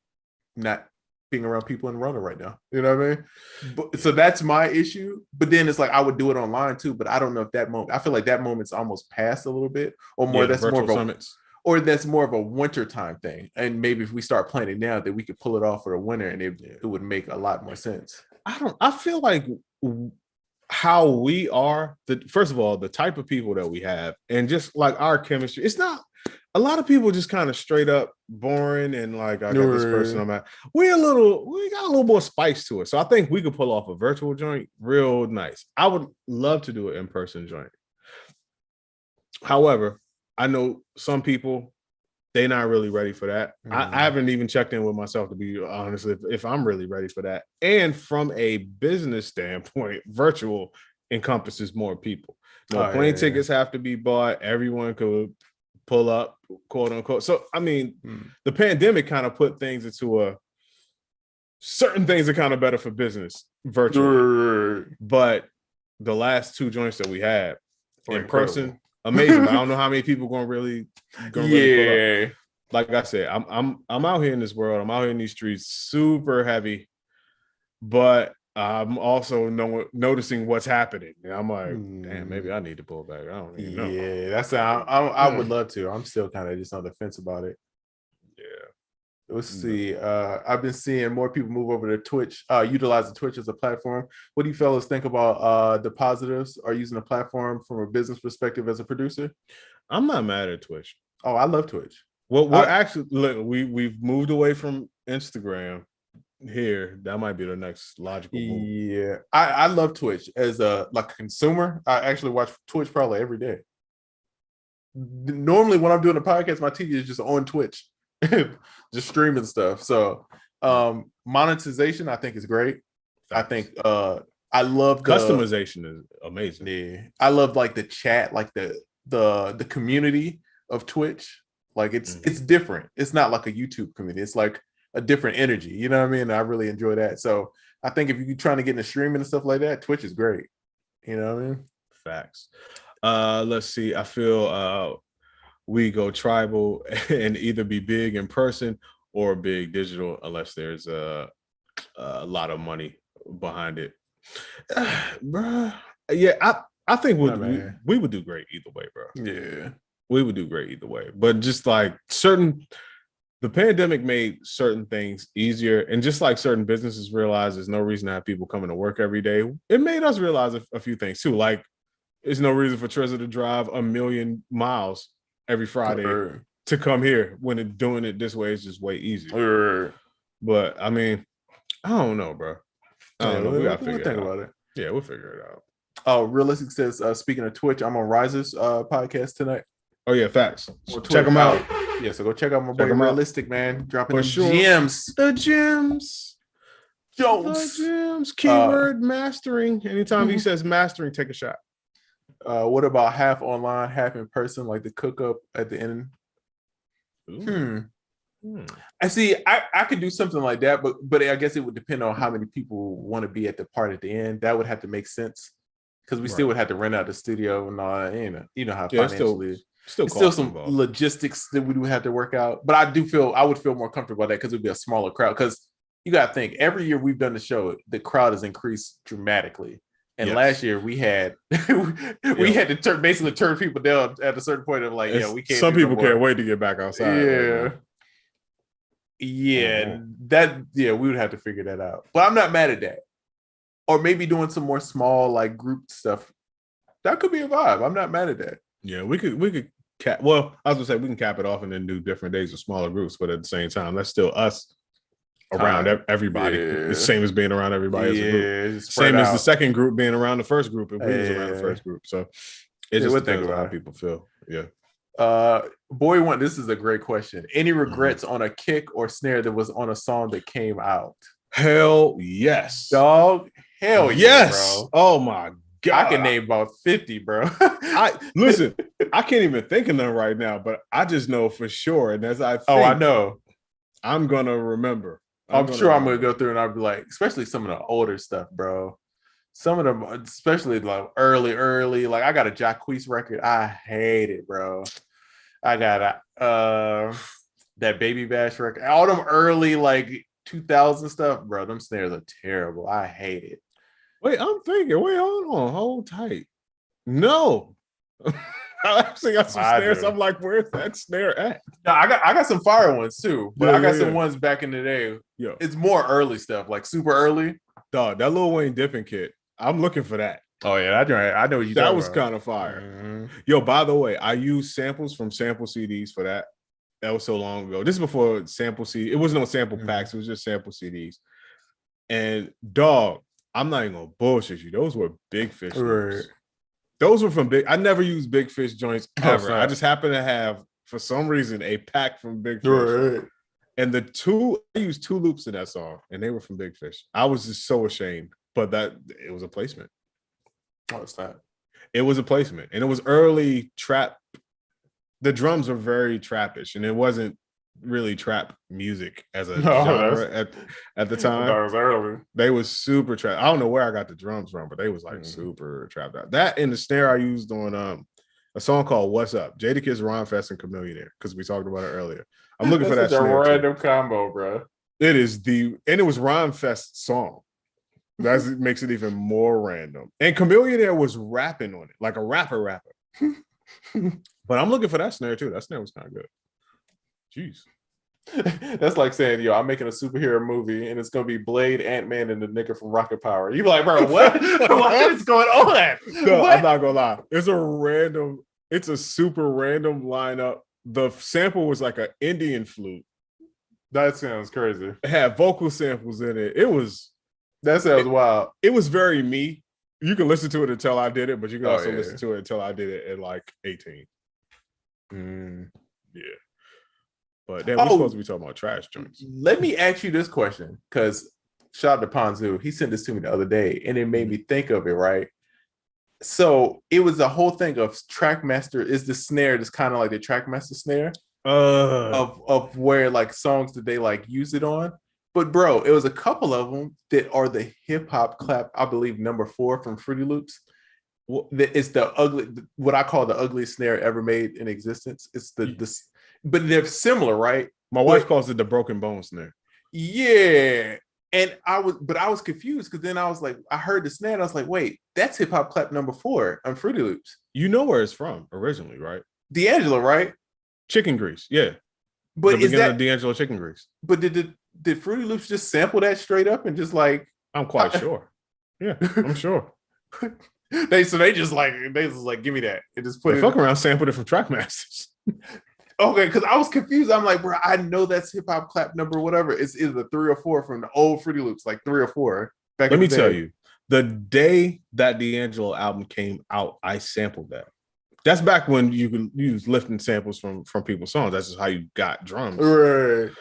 not being around people in Rona right now. You know what I mean? So that's my issue. But then it's like I would do it online too. But I don't know if that moment. I feel like that moment's almost past a little bit, or more. That's more of that's more of a wintertime thing. And maybe if we start planning now, that we could pull it off for the winter, and it would make a lot more sense. I feel like how we are, first of all, the type of people that we have, and just like our chemistry. It's not. A lot of people just kind of straight up boring and like, I got this person I'm at. We got a little more spice to it. So I think we could pull off a virtual joint real nice. I would love to do an in-person joint. However, I know some people, they're not really ready for that. I haven't even checked in with myself, to be honest, if I'm really ready for that. And from a business standpoint, virtual encompasses more people. Plane tickets have to be bought. Everyone could pull up, quote unquote. So I mean, the pandemic kind of put things into certain things are kind of better for business virtually. But the last two joints that we had in person, amazing. I don't know how many people gonna really pull up. Like I said, I'm out here in this world. I'm out here in these streets, super heavy, but I'm also noticing what's happening. And I'm like, damn, maybe I need to pull back. I don't even know. Yeah, that's I would love to. I'm still kind of just on the fence about it. Yeah. Let's see. I've been seeing more people move over to Twitch, utilizing Twitch as a platform. What do you fellas think about the positives are using a platform from a business perspective as a producer? I'm not mad at Twitch. Oh, I love Twitch. Well, we're actually we've moved away from Instagram. Here, that might be the next logical move. Yeah, I love Twitch as a consumer. I actually watch Twitch probably every day. Normally, when I'm doing a podcast, my TV is just on Twitch, just streaming stuff. So, monetization, I think, is great. I think I love customization is amazing. Yeah, I love like the chat, like the community of Twitch. Like it's different. It's not like a YouTube community. It's like a different energy, you know what I mean? I really enjoy that. So I think if you're trying to get into streaming and stuff like that, Twitch is great. You know what I mean? Facts. Let's see. I feel we go tribal and either be big in person or big digital, unless there's a lot of money behind it. Bruh. Yeah, I think we would do great either way, bro. Yeah. We would do great either way. But just like certain the pandemic made certain things easier, and just like certain businesses realize there's no reason to have people coming to work every day, it made us realize a few things too. Like, there's no reason for Triza to drive 1,000,000 miles every Friday to come here when doing it this way is just way easier. But I mean, I don't know, bro. I don't know. We gotta figure it out. About it. Yeah, we'll figure it out. Oh, Realistic says, speaking of Twitch, I'm on Riser's podcast tonight. Oh yeah, facts. Check them out. Yeah, so go check out my boy Realistic, man. Dropping the gems. The gems. Jones. The gems. Keyword mastering. Anytime he says mastering, take a shot. What about half online, half in person, like the cook up at the end? I see. I could do something like that, but I guess it would depend on how many people want to be at the part at the end. That would have to make sense because we still would have to rent out the studio and all that. You know how financially. Still some logistics that we would have to work out. But I would feel more comfortable about that because it would be a smaller crowd. Because you got to think, every year we've done the show, the crowd has increased dramatically. And last year we had had to basically turn people down at a certain point of like, we can't. Some people can't wait to get back outside. We would have to figure that out. But I'm not mad at that. Or maybe doing some more small like group stuff. That could be a vibe. I'm not mad at that. Yeah, we could cap. Well, I was gonna say we can cap it off and then do different days of smaller groups, but at the same time, that's still us around everybody. The same as being around everybody as a group. Same as the second group being around the first group if we was around the first group. So it just depends on how people feel. Yeah. This is a great question. Any regrets on a kick or snare that was on a song that came out? Hell yes. Dog. Hell yes, bro. Oh my God. I can name about 50, bro. Listen, I can't even think of none right now, but I just know for sure. And as I think, I know. I'm gonna remember. I'm sure I'm gonna go through and I'll be like, especially some of the older stuff, bro. Some of them, especially like early, like I got a Jacquees record. I hate it, bro. I got that Baby Bash record. All them early like 2000 stuff, bro. Them snares are terrible. I hate it. Wait, I'm thinking. Wait, hold tight. No. I actually got some snares. I'm like, where's that snare at? No, I got some fire ones too, but I got some ones back in the day. Yeah, it's more early stuff, like super early. Dog, that Lil Wayne dipping kit. I'm looking for that. Oh yeah, I know you. That was kind of fire. Mm-hmm. Yo, by the way, I used samples from sample CDs for that. That was so long ago. This is before sample CD. It wasn't no sample packs. It was just sample CDs. And dog, I'm not even gonna bullshit you. Those were Big Fish. Right. Those were from Big. I never used Big Fish joints ever. I just happen to have, for some reason, a pack from Big Fish. Right. And I used 2 loops in that song, and they were from Big Fish. I was just so ashamed, but it was a placement. Oh, it's that. It was a placement, and it was early trap. The drums were very trappish, and it wasn't really trap music as a genre at the time. That was early. They was super trap. I don't know where I got the drums from, but they was like super trapped out. That and the snare I used on a song called "What's Up," Jadakiss, Ron Fest, and Chameleonaire, because we talked about it earlier. I'm looking for that. That's a random combo, bro. It is and it was Ron Fest's song. That makes it even more random. And Chameleonaire was rapping on it, like a rapper. But I'm looking for that snare too. That snare was kind of good. Jeez. That's like saying, yo, I'm making a superhero movie and it's gonna be Blade, Ant-Man, and the nigga from Rocket Power. You be like, bro, what? What is going on? No, I'm not gonna lie. It's a super random lineup. The sample was like an Indian flute. That sounds crazy. It had vocal samples in it. That sounds wild. It was very me. You can listen to it until I did it, but you can also listen to it until I did it at like 18. Yeah. But then we're supposed to be talking about trash joints. Let me ask you this question, because shout out to Ponzu. He sent this to me the other day, and it made me think of it, right? So it was the whole thing of Trackmaster. Is the snare just kind of like the Trackmaster snare of where like songs that they like use it on? But bro, it was a couple of them that are the hip hop clap. I believe number 4 from Fruity Loops. It's what I call the ugliest snare ever made in existence. It's but they're similar, right? My wife calls it the broken bone snare. Yeah. And I was confused because then I was like, I heard the snare and I was like, wait, that's hip hop clap number 4 on Fruity Loops. You know where it's from originally, right? D'Angelo, right? Chicken grease, yeah. But the beginning of D'Angelo Chicken Grease. But did Fruity Loops just sample that straight up and just like? I'm quite sure. Yeah, I'm sure. They just like give me that and just put it. Fuck around, sampled it from Trackmasters. Okay, because I was confused. I'm like, bro, I know that's hip hop clap number, whatever. It's either 3 or 4 from the old Fruity Loops, like 3 or 4. Let me tell you, the day that D'Angelo album came out, I sampled that. That's back when you could use lifting samples from people's songs. That's just how you got drums. Right.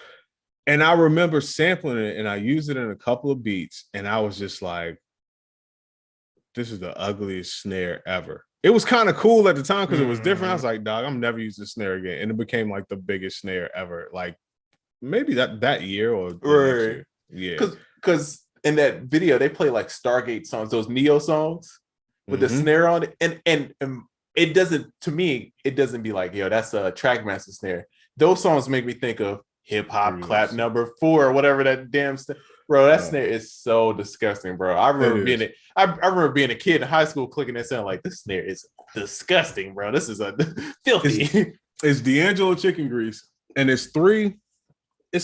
And I remember sampling it, and I used it in a couple of beats, and I was just like, this is the ugliest snare ever. It was kind of cool at the time because it was different. I was like, dog, I'm never using this snare again. And it became like the biggest snare ever. Like maybe that year or next year. Yeah. Because in that video, they play like Stargate songs, those Neo songs with the snare on it. And it doesn't, to me, it doesn't be like, yo, that's a Trackmaster snare. Those songs make me think of hip hop clap number 4 or whatever that damn stuff. Bro, that snare is so disgusting, bro. I remember being a kid in high school clicking that sound like this snare is disgusting, bro. This is a filthy. It's D'Angelo Chicken Grease, and it's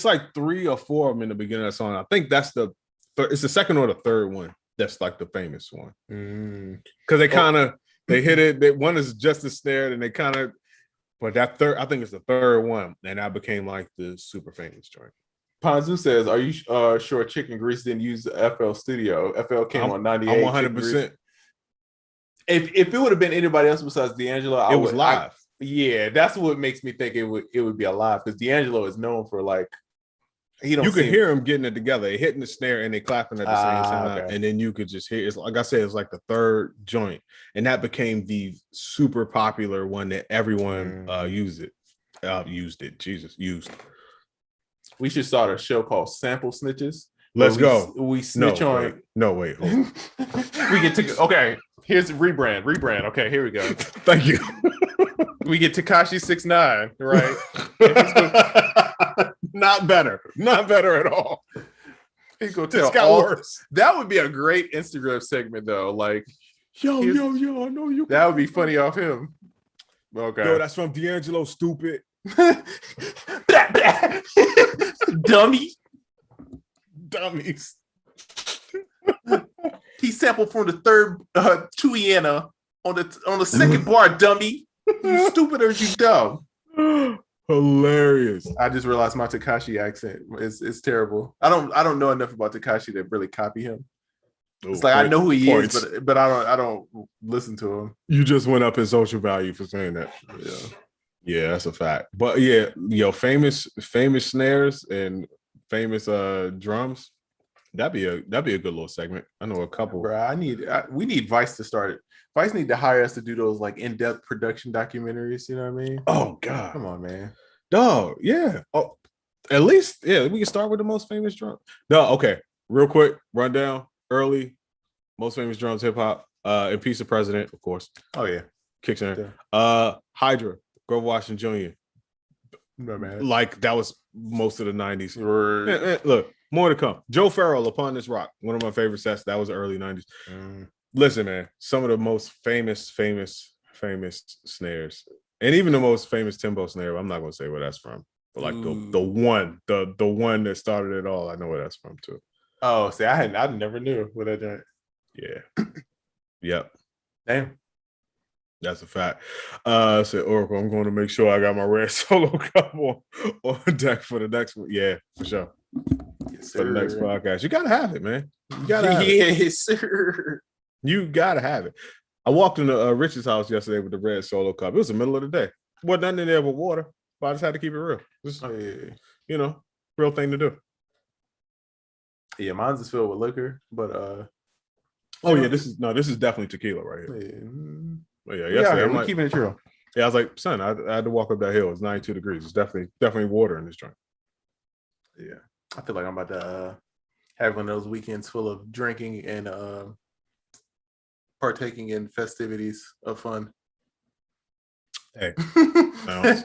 like 3 or 4 of them in the beginning of the song. I think that's it's the second or the third one that's like the famous one. Because they hit it. One is just a snare, and they kind of, but that third, I think it's the third one, and that became like the super famous joint. Ponzu says, "Are you sure Chicken Grease didn't use the FL Studio? FL came on 98. I'm 100%. If it would have been anybody else besides D'Angelo, it was live. Yeah, that's what makes me think it would be alive because D'Angelo is known for like you could hear him getting it together, they hitting the snare and they clapping at the same time, and then you could just hear. It's like I said, it's like the third joint, and that became the super popular one that everyone used. We should start a show called Sample Snitches. Let's go. We snitch on. Wait. Hold on. We get to okay. Here's a rebrand. Okay, here we go. Thank you. We get Tekashi 6ix9ine, right? Not better at all. He's gonna tell all worse. That would be a great Instagram segment, though. Like, yo, I know you. That would be funny off him. Okay. Yo, that's from D'Angelo. Stupid. Dummies. He sampled from the third Tuiana on the second bar, dummy. You stupid or you dumb? Hilarious. I just realized my Tekashi accent is terrible. I don't know enough about Tekashi to really copy him. It's like I know who he is, but I don't listen to him. You just went up his social value for saying that. Yeah, that's a fact. But yeah, famous snares and famous drums. That'd be a good little segment. I know a couple. Bro, we need Vice to start it. Vice need to hire us to do those like in-depth production documentaries. You know what I mean? Oh God, come on, man. Dog, yeah. Oh, at least, yeah. We can start with the most famous drum. No, okay. Real quick rundown. Early, most famous drums, hip hop. In Peace the President, of course. Oh yeah, kicks in. Yeah. Hydra, Grover Washington Jr. No, man. Like that was most of the 90s. Look, more to come. Joe Farrell, Upon This Rock, one of my favorite sets. That was the early 90s. Listen, man, some of the most famous snares, and even the most famous Timbo snare. I'm not gonna say where that's from, but like the one that started it all. I know where that's from too. Oh, see, I never knew what I did. Yeah. Yep. Damn. That's a fact. I said, Oracle, I'm going to make sure I got my red solo cup on deck for the next one. Yeah, for sure. Yes, for the next podcast. You got to have it, man. You got to have it. Yes, sir. You got to have it. I walked into Rich's house yesterday with the red solo cup. It was the middle of the day. Wasn't nothing in there but water, but I just had to keep it real. Just, real thing to do. Yeah, mine's is filled with liquor, but this is definitely tequila right here. Yeah. But yeah, yesterday we're keeping it real. Yeah, I was like, son, I had to walk up that hill. It's 92 degrees. It's definitely water in this joint. Yeah, I feel like I'm about to have one of those weekends full of drinking and partaking in festivities of fun. Hey, sounds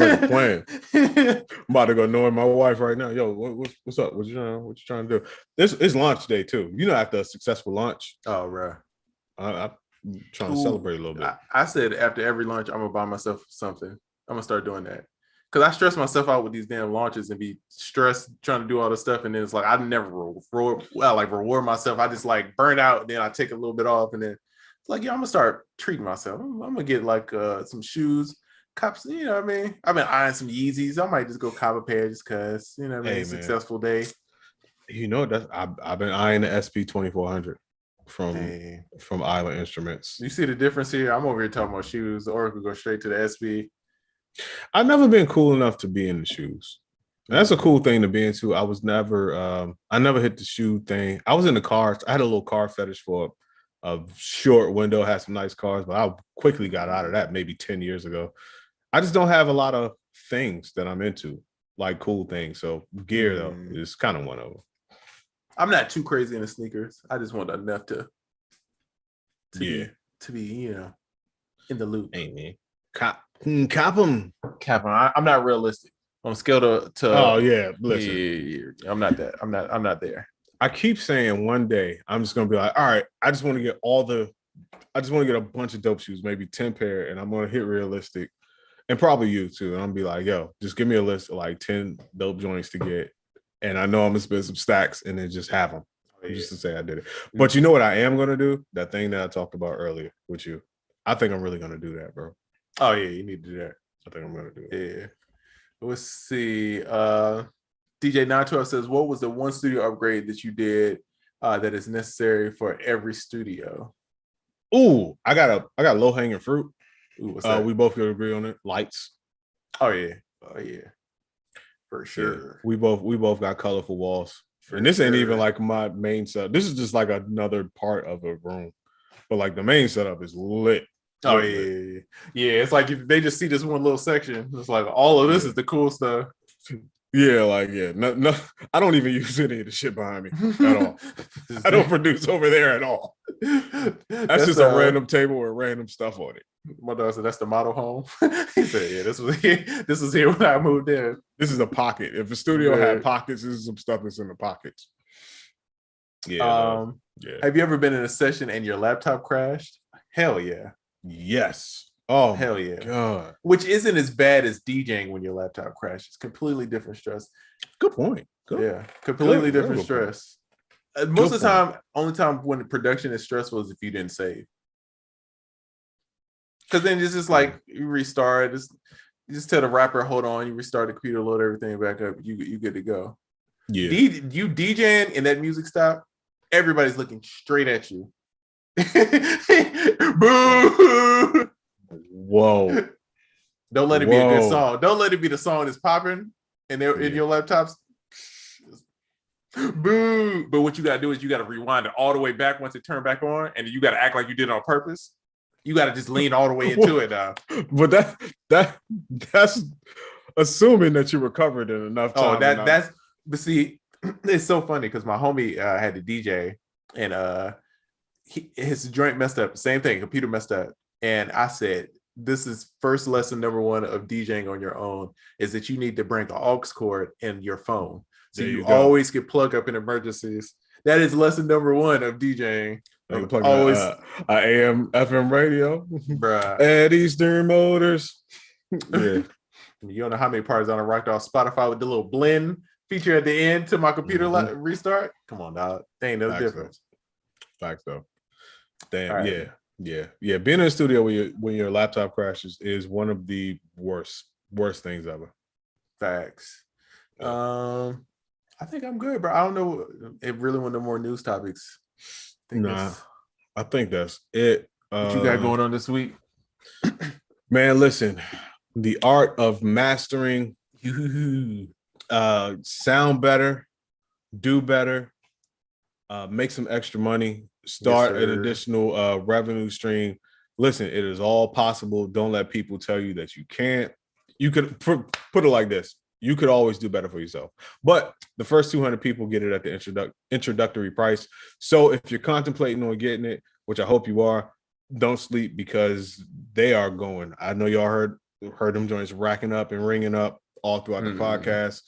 like a plan. I'm about to go annoy my wife right now. Yo, what's up? What you trying to do? It's launch day too. After a successful launch. Oh, bro. I'm trying to celebrate a little bit. I said after every lunch, I'm gonna buy myself something. I'm gonna start doing that. because I stress myself out with these damn launches and be stressed trying to do all this stuff, and then it's like I never reward myself. I just like burn out, and then I take a little bit off, and then it's like, yeah, I'm gonna start treating myself. I'm gonna get like some shoes, cops. You know what I mean? I've been eyeing some Yeezys. I might just go cop a pair just cause, you know what I mean? Successful day. You know, that's I've been eyeing the SP 2400 from Island Instruments. You see the difference here? I'm over here talking about shoes, or we could go straight to the SP. I've never been cool enough to be in the shoes. That's a cool thing to be into. I was never, I never hit the shoe thing. I was in the cars. I had a little car fetish for a short window, had some nice cars, but I quickly got out of that maybe 10 years ago. I just don't have a lot of things that I'm into, like cool things. So gear, though, is kind of one of them. I'm not too crazy into sneakers. I just want enough to be, you know, in the loop. Hey, man. Cop them. I'm not realistic. On a scale to oh yeah, listen. Yeah, I'm not that. I'm not there. I keep saying one day I'm just gonna be like, all right, I just want to get a bunch of dope shoes, maybe 10 pair, and I'm gonna hit realistic, and probably you too. And I'm gonna be like, yo, just give me a list of like 10 dope joints to get, and I know I'm gonna spend some stacks, and then just have them, just to say I did it. But you know what I am gonna do? That thing that I talked about earlier with you. I think I'm really gonna do that, bro. Oh yeah, you need to do that. I think I'm gonna do it. Yeah. Let's see. DJ 912 says, what was the one studio upgrade that you did that is necessary for every studio? Ooh, I got low hanging fruit. Ooh, what's that? We both could agree on it. Lights. Oh yeah. For sure. Yeah. We both got colorful walls. And this ain't even like my main setup. This is just like another part of a room. But like the main setup is lit. Oh yeah. It's like if they just see this one little section. It's like all of this is the cool stuff. Yeah, like no, I don't even use any of the shit behind me at all. I don't produce over there at all. That's just a random table with random stuff on it. My dog said that's the model home. He said, "Yeah, this was here when I moved in. This is a pocket. If a studio had pockets, this is some stuff that's in the pockets." Yeah. Have you ever been in a session and your laptop crashed? Hell yeah. Yes. Oh hell yeah. God. Which isn't as bad as DJing when your laptop crashes. Completely different stress. Good point. Completely different stress. Most of the time, only time when production is stressful is if you didn't save. Because then it's just like you restart, you just tell the rapper, hold on, you restart the computer, load everything back up, you good to go. Yeah. You DJing and that music stop, everybody's looking straight at you. Boo! Whoa. Don't let it be a good song. Don't let it be the song that's popping in your laptops. Boo! But what you gotta do is you gotta rewind it all the way back once it turned back on, and you gotta act like you did it on purpose. You gotta just lean all the way into it now. But that's assuming that you recovered in enough time. But see, it's so funny because my homie had the DJ and his joint messed up. Same thing, computer messed up. And I said, this is first lesson number one of DJing on your own is that you need to bring an aux cord in your phone. So you always get plugged up in emergencies. That is lesson number one of DJing. Always AM FM radio. Bruh. At Eastern Motors. Yeah. You don't know how many parts I rocked off Spotify with the little blend feature at the end to my computer restart. Come on, dog. They ain't no difference. Facts though. Damn, right. Yeah. Being in a studio when your laptop crashes is one of the worst things ever. Facts. I think I'm good, bro. I don't know if really want no more news topics. I think that's it. What you got going on this week? Man, listen, the art of mastering, sound better, do better, make some extra money, start an additional revenue stream. Listen, it is all possible. Don't let people tell you that you can't. You could put it like this. You could always do better for yourself. But the first 200 people get it at the introductory price. So if you're contemplating on getting it, which I hope you are, don't sleep because they are going. I know y'all heard them joints racking up and ringing up all throughout the podcast.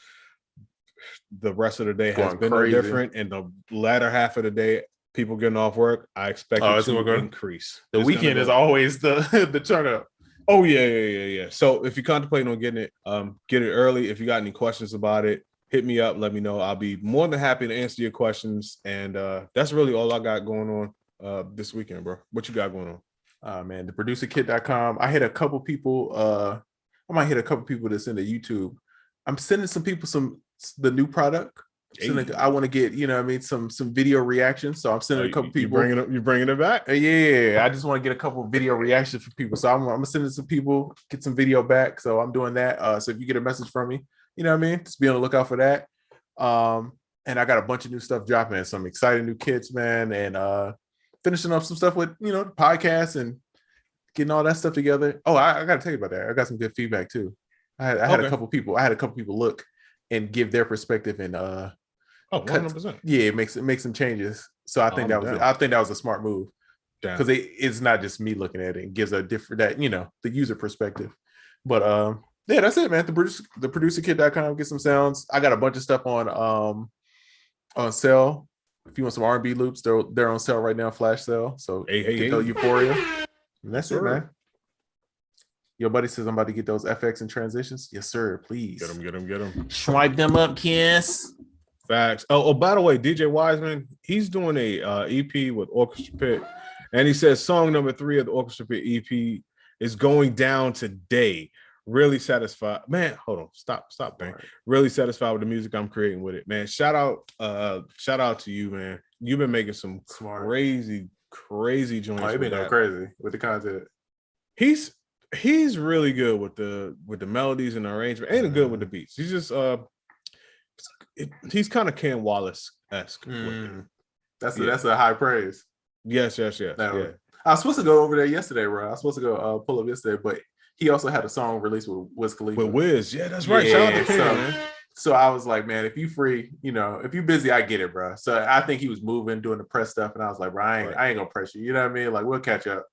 The rest of the day has been no different. And the latter half of the day, people getting off work, I expect it to increase. The weekend is always the turn up. Oh yeah. So if you're contemplating on getting it, get it early. If you got any questions about it, hit me up. Let me know. I'll be more than happy to answer your questions. And that's really all I got going on this weekend, bro. What you got going on? Man, the producerkit.com. I hit a couple people. I might hit a couple people that's into YouTube. I'm sending some people the new product. I want to get, you know what I mean, some video reactions. So I'm sending a couple people. You bringing it back? Yeah. I just want to get a couple video reactions for people. So I'm gonna send it some people, get some video back. So I'm doing that. So if you get a message from me, you know what I mean, just be on the lookout for that. And I got a bunch of new stuff dropping, some exciting new kits, man, and finishing up some stuff with, you know, podcasts and getting all that stuff together. Oh, I got to tell you about that. I got some good feedback too. I had a couple people look and give their perspective and 100%. Yeah, make some changes. So I think that was a smart move, because it's not just me looking at it. It gives a different, the user perspective. But yeah, that's it, man. The producerkit.com. Get some sounds. I got a bunch of stuff on sale. If you want some R&B loops, they're on sale right now, flash sale. So get those Euphoria. And that's it, man. Your buddy says I'm about to get those FX and transitions. Yes, sir. Please. Get them. Swipe them up, kiss. Facts. Oh, by the way, DJ Wiseman, he's doing a EP with Orchestra Pit, and he says song number 3 of the Orchestra Pit EP is going down today. Really satisfied, man. Hold on, stop, man. Right. Really satisfied with the music I'm creating with it, man. Shout out to you, man. You've been making some crazy joints. Oh, you've been going crazy with the content. He's really good with the melodies and the arrangement, and good with the beats. He's just he's kind of Ken Wallace-esque. That's a high praise. Yes. I was supposed to go over there yesterday, bro. I was supposed to go pull up yesterday, but he also had a song released with Wiz Khalifa. With Wiz, yeah, that's right. Shout out to Ken, man. So I was like, man, if you free, if you busy, I get it, bro. So I think he was moving, doing the press stuff, and I was like, bro, I ain't gonna press you. You know what I mean? Like, we'll catch up.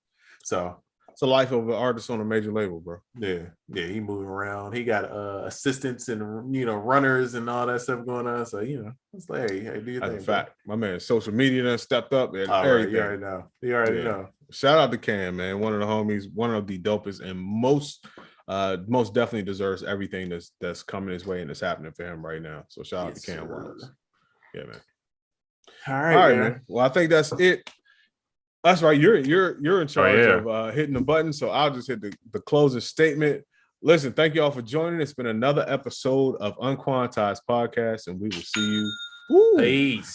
So it's the life of an artist on a major label, bro. Yeah, he moving around. He got assistants and runners and all that stuff going on. So it's like, hey, do you think? In fact, my man, social media done stepped up and everything. Right, you already know. Shout out to Cam, man. One of the homies, one of the dopest, and most definitely deserves everything that's coming his way and that's happening for him right now. So shout out to Cam Wallace. Yeah, man. All right, man. Well, I think that's it. That's right. You're in charge of hitting the button, so I'll just hit the closing statement. Listen, thank you all for joining. It's been another episode of UnQuantized podcast, and we will see you. Peace.